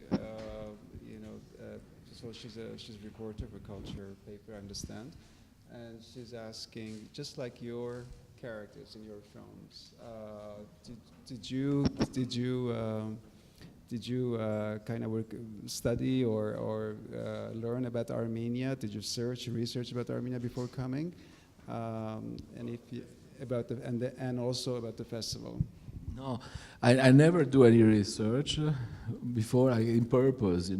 S3: so she's a reporter for Culture Paper, I understand, and she's asking, just like your characters in your films, did you kind of study or learn about Armenia? Did you research about Armenia before coming, and if you, about and also about the festival?
S2: No, I never do any research before, in purpose,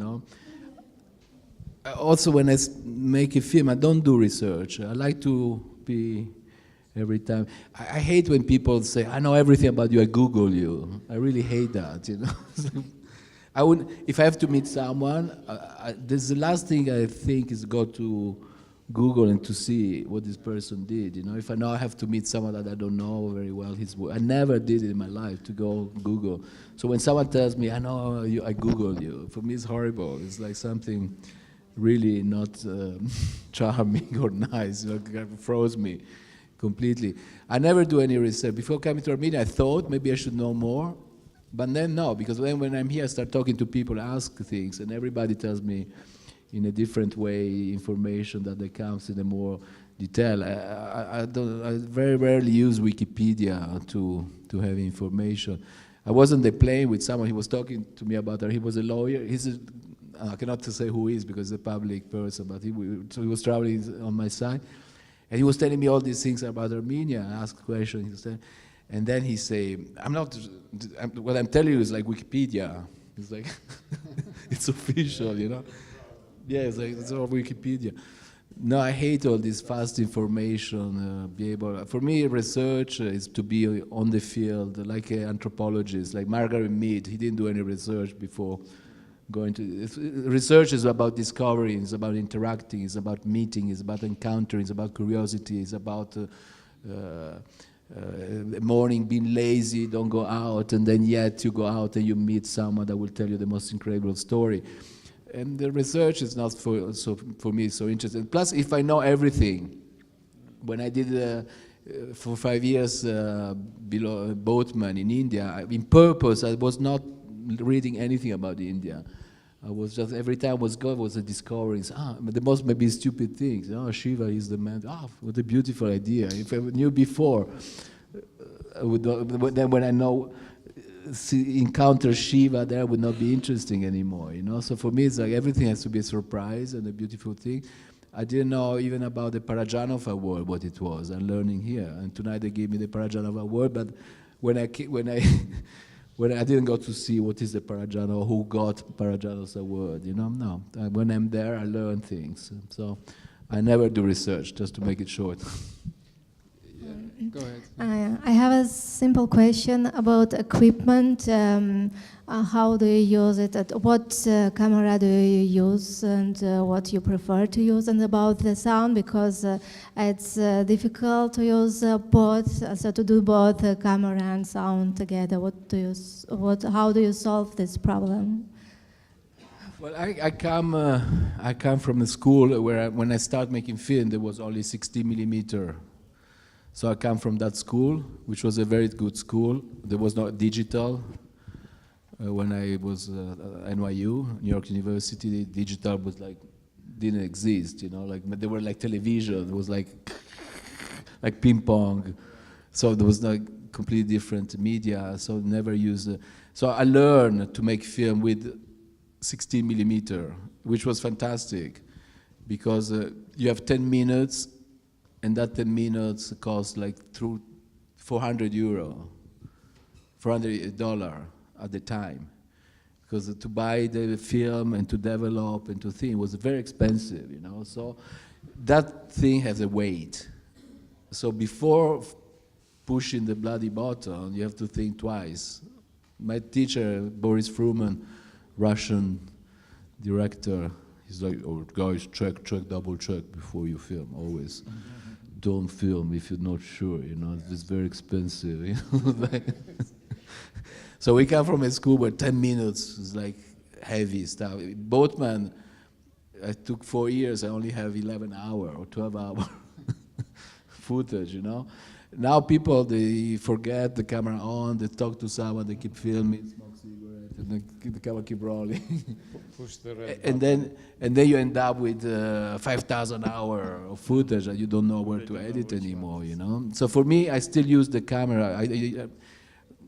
S2: Also, when I make a film, I don't do research. I like to be every time. I hate when people say, I know everything about you, I Google you. I really hate that, I would, if I have to meet someone, this is the last thing I think is go to Google and to see what this person did. If I know I have to meet someone that I don't know very well, his work. I never did it in my life to go Google. So when someone tells me, I know you, I Googled you, for me it's horrible. It's like something really not charming or nice. It froze me completely. I never do any research. Before coming to Armenia, I thought maybe I should know more. But then no, because then when I'm here, I start talking to people, ask things, and everybody tells me in a different way information that comes in a more detail. I very rarely use Wikipedia to have information. I was on the plane with someone, he was talking to me about her, he was a lawyer, I cannot say who he is because he's a public person, but so he was traveling on my side, and he was telling me all these things about Armenia. I asked questions, and then he say, what I'm telling you is like Wikipedia. It's like, it's official, Yeah, it's all Wikipedia. No, I hate all this fast information. For me, research is to be on the field, like an anthropologist, like Margaret Mead. He didn't do any research before going to. Research is about discovering, it's about interacting, it's about meeting, it's about encountering, it's about curiosity, it's about morning being lazy, don't go out, and then yet you go out and you meet someone that will tell you the most incredible story. And the research is not for me so interesting. Plus, if I know everything, when I did for 5 years below Boatman in India, in purpose, I was not reading anything about India. I was just, every time I was going, was a discovering. The most maybe stupid things. Shiva is the man. What a beautiful idea. If I knew before, then when I know, encounter Shiva there would not be interesting anymore, So for me, it's like everything has to be a surprise and a beautiful thing. I didn't know even about the Parajanov Award, what it was. I'm learning here, and tonight they gave me the Parajanov Award. But when I didn't go to see what is the Parajanov, who got Parajanov's award, No, when I'm there, I learn things. So I never do research, just to make it short.
S3: Go ahead.
S11: I have a simple question about equipment. How do you use it? What camera do you use, and what you prefer to use? And about the sound, because it's difficult to use both, so to do both camera and sound together. How do you solve this problem?
S2: Well, I come from a school where when I started making film, there was only 60 millimeter. So I come from that school, which was a very good school. There was no digital. When I was NYU, New York University, digital was didn't exist, they were like television. It was like ping pong. So there was completely different media. So never used. So I learned to make film with 16 millimeter, which was fantastic, because you have 10 minutes, and that 10 minutes cost through €400 at the time, because to buy the film and to develop and to think was very expensive, So that thing has a weight. So before pushing the bloody button, you have to think twice. My teacher, Boris Fruman, Russian director, he's like, "Oh, guys, check, double check before you film. Always, don't film if you're not sure. It's very expensive." So we come from a school where 10 minutes is heavy stuff. Boatman, I took 4 years. I only have 11 hours or 12 hours footage. Now people, they forget the camera on. They talk to someone. They keep filming, smoke cigarette, and the camera keep rolling.
S1: Push the red
S2: and then you end up with 5,000 hours of footage that you don't know where to edit anymore. So for me, I still use the camera.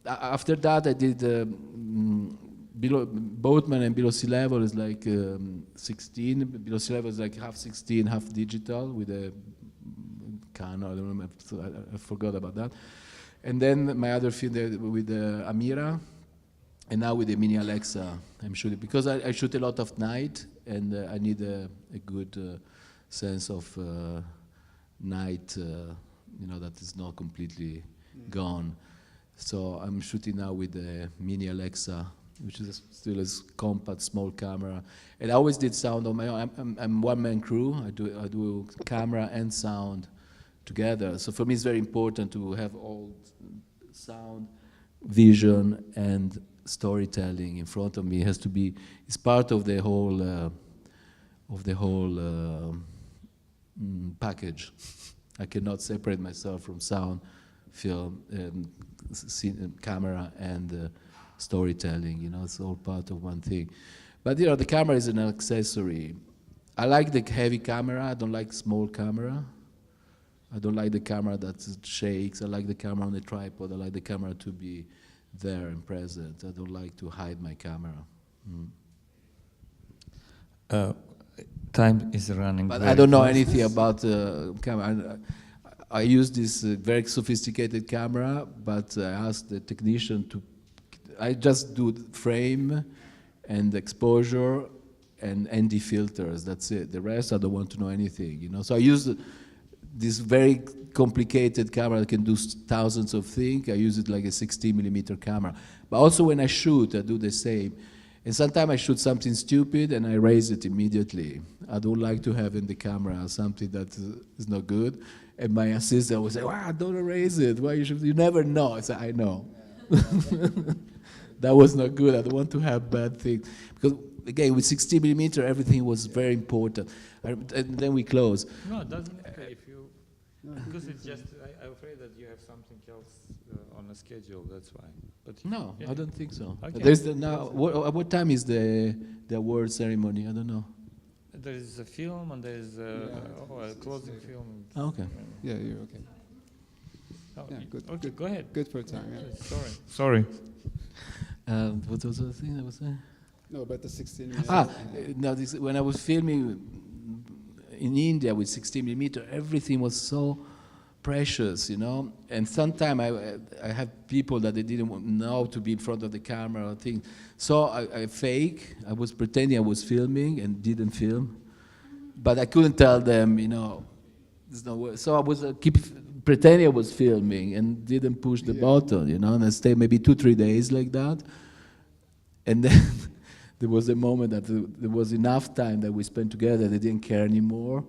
S2: After that, I did Boatman and Below Sea Level is 16. Below Sea Level is half 16, half digital with a Canon. I don't remember. I forgot about that. And then my other film there with Amira, and now with the Mini Alexa, I'm shooting because I shoot a lot of night, and I need a good sense of night, that is not completely gone. So I'm shooting now with the Mini Alexa, which is still a compact, small camera. And I always did sound on my own. I'm one-man crew. I do camera and sound together. So for me, it's very important to have all sound, vision, and storytelling in front of me. It has to be. It's part of the whole package. I cannot separate myself from sound, film, camera, and storytelling. It's all part of one thing. But the camera is an accessory. I like the heavy camera. I don't like small camera. I don't like the camera that shakes. I like the camera on the tripod. I like the camera to be there and present. I don't like to hide my camera.
S1: Time is running.
S2: But I don't know anything about camera. I use this very sophisticated camera, but I asked the technician to. I just do frame and exposure and ND filters. That's it. The rest I don't want to know anything. So I use this very complicated camera that can do thousands of things. I use it like a 16 millimeter camera. But also when I shoot, I do the same. And sometimes I shoot something stupid and I erase it immediately. I don't like to have in the camera something that is not good. And my assistant would say, "Wow, don't erase it. Why you never know." I said, "I know." That was not good. I don't want to have bad things. Because again, with 60 millimeter, everything was very important. And then we close.
S1: No, it doesn't matter if you, because it's just, I'm afraid that you have something else on a schedule, that's why. But
S2: No, yeah. I don't think so.
S1: Okay.
S2: There's what time is the award ceremony? I don't know.
S1: There is a film and there is a closing film.
S2: Oh, okay.
S3: Yeah, you're okay.
S1: Oh,
S3: Yeah, good.
S1: Okay,
S3: good.
S1: go ahead.
S3: Good for time. Yeah.
S1: Sorry.
S2: What was the thing I was saying?
S3: No, about the 16.
S2: No, when I was filming in India with 16 millimeter, everything was so precious, And sometimes I have people that they didn't know to be in front of the camera or things. So I fake. I was pretending I was filming and didn't film, but I couldn't tell them, there's no way. So I was keep pretending I was filming and didn't push the button, you know, and I stayed maybe 2-3 days like that. And then there was a moment that there was enough time that we spent together, they didn't care anymore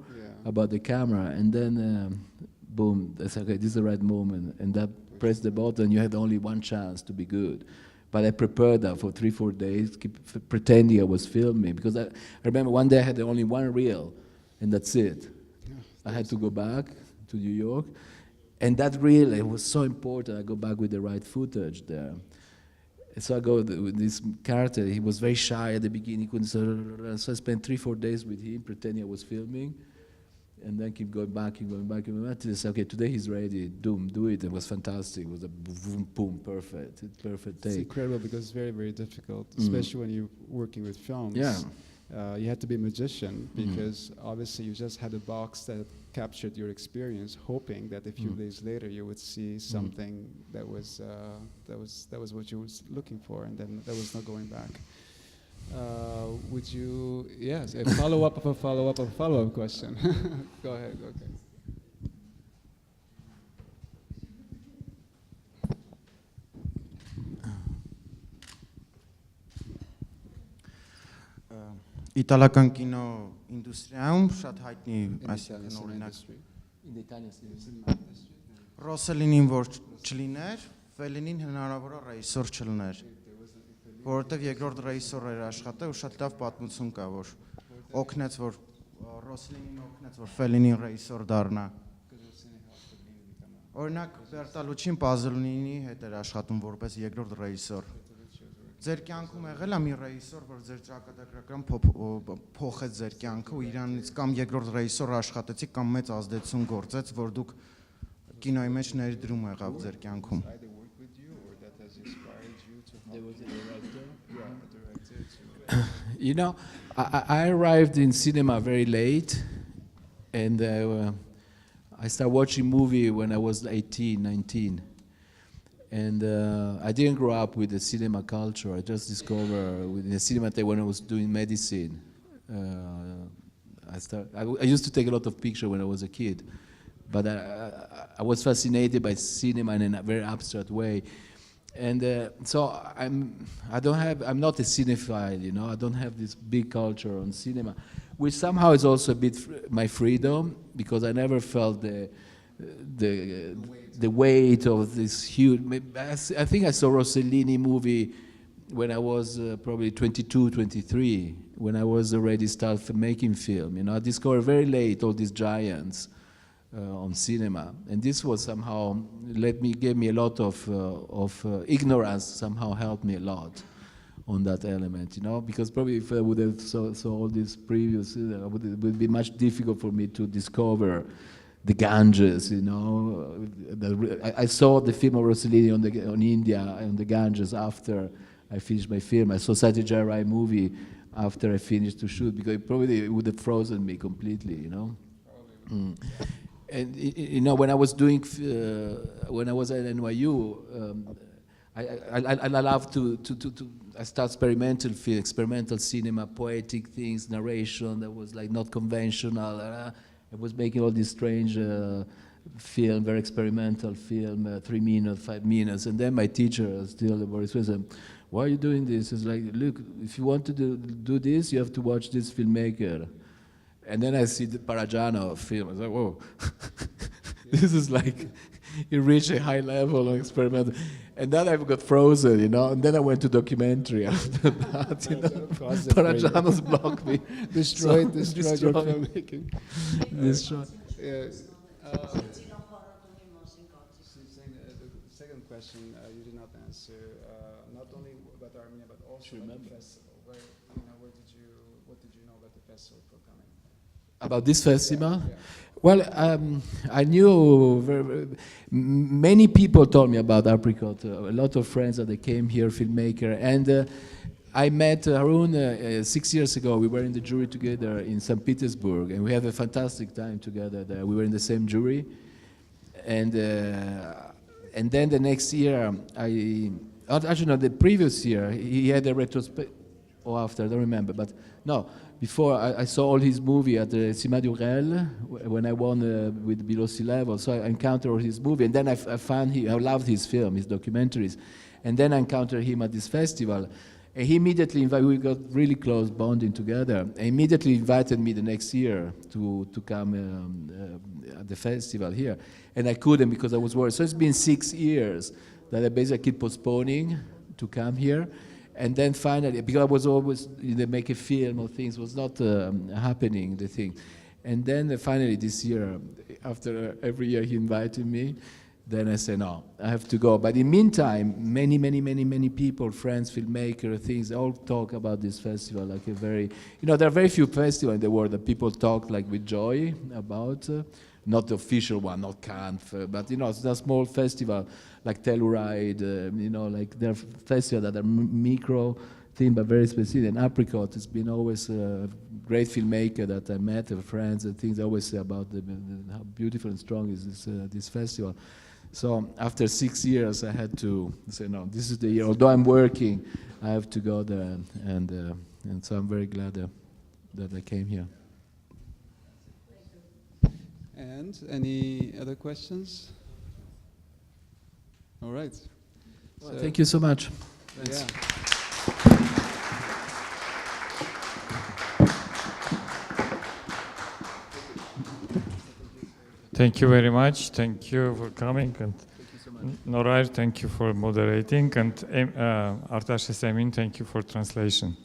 S2: about the camera. And then, boom, they said, okay, this is the right moment. And that pressed the button, you had only one chance to be good. But I prepared that for 3-4 days, pretending I was filming. Because I remember one day I had only one reel, and that's it. I had to go back to New York. And that reel, it was so important, I go back with the right footage there. And so I go with this character, he was very shy at the beginning, he couldn't, so I spent 3-4 days with him, pretending I was filming. And then keep going back, till they say, okay, today he's ready, do it. It was fantastic. It was a boom, boom, perfect take.
S3: It's incredible because it's very, very difficult, especially when you're working with films.
S2: Yeah.
S3: You had to be a magician because obviously you just had a box that captured your experience, hoping that a few days later you would see something that was what you were looking for, and then there was no going back. Would you, yes, a follow-up of a follow-up of a follow-up question. Go ahead, okay.
S7: Իտալական կինո ինդուստրիայում շատ հայտնի, այսինքն օրինակ Ռոսելինին որ չլիներ, Ֆելինին հնարավոր է ռեժիսոր չլներ, որովհետև երկրորդ ռեժիսորը էր աշխատել ու շատ լավ պատմություն կա, որ օգնեց, որ Ռոսելինին օգնեց, որ Ֆելինին ռեժիսոր դառնա։ Օրինակ Բերտալուչին Պազոլինի հետ էր աշխատում որպես երկրորդ ռեժիսոր։ Ձեր կյանքում եղել է մի ռեժիսոր, որ ձեր ճակատագրական փոխեց ձեր կյանքը ու իրանից կամ երկրորդ ռեժիսոր աշխատեցիք կամ մեծ ազդեցություն գործեց, որ դուք կինոյի մեջ ներդրում եղավ ձեր կյանքում։
S2: You know, I arrived in cinema very late, and I started watching movie when I was 18, 19. And I didn't grow up with the cinema culture. I just discovered within the cinema when I was doing medicine. I used to take a lot of pictures when I was a kid, but I was fascinated by cinema in a very abstract way. And so I'm not a cinephile, you know. I don't have this big culture on cinema, which somehow is also a bit my freedom, because I never felt the weight of this huge. I think I saw Rossellini movie when I was probably 22, 23, when I was already started making film. You know, I discovered very late all these giants on cinema, and this was somehow gave me a lot of ignorance. Somehow helped me a lot on that element, you know, because probably if I would have saw all these previous, it would be much difficult for me to discover the Ganges, you know. I saw the film of Rossellini on India, on the Ganges, after I finished my film. I saw Satyajit Ray movie after I finished to shoot, because it probably would have frozen me completely, you know. And you know, when I was doing, when I was at NYU, I love to I start experimental cinema, poetic things, narration that was like not conventional. I was making all these strange film, very experimental film, 3 minutes, 5 minutes, and then my teacher, still Boris, said, "Why are you doing this?" It's like, look, if you want to do this, you have to watch this filmmaker. And then I see the Parajano film. I was like, whoa, this is like, you reach a high level of experimental. And then I got frozen, you know, and then I went to documentary after that, you know. Parajano's blocked me.
S3: Destroyed your filmmaking.
S2: Destroyed.
S3: Yes. The second question you did not answer, not only about Armenia, but also about the festival. What did you know about the festival for coming?
S2: About this festival? Yeah. Well, I knew many people told me about Apricot. A lot of friends that they came here, filmmaker, and I met Harun 6 years ago. We were in the jury together in St. Petersburg, and we had a fantastic time together there. We were in the same jury, and then the next year, actually no, the previous year, he had a retrospective. or after, I don't remember. But no, before I saw all his movie at the Cinéma du Réel when I won with Below Sea Level. So I encountered all his movie, and then I found I loved his film, his documentaries. And then I encountered him at this festival. And he immediately invited, we got really close bonding together. And immediately invited me the next year to come at the festival here. And I couldn't because I was worried. So it's been 6 years that I basically keep postponing to come here. And then finally, because I was always make a film or things, was not happening, the thing. And then finally this year, after every year he invited me, then I said, no, I have to go. But in the meantime, many people, friends, filmmakers, things, all talk about this festival like a very, there are very few festivals in the world that people talk like with joy about, not the official one, not Cannes, but it's a small festival like Telluride, like there are festivals that are micro thing, but very specific. And Apricot has been always a great filmmaker that I met, friends and things. I always say about how beautiful and strong is this festival. So after 6 years, I had to say, no, this is the year. Although I'm working, I have to go there. And so I'm very glad that I came here.
S3: And any other questions? All right.
S2: Well, thank you so much. Thanks.
S3: Yeah.
S1: Thank you very much. Thank you for coming. And Norayr, thank you for moderating. And Artash Emin, thank you for translation.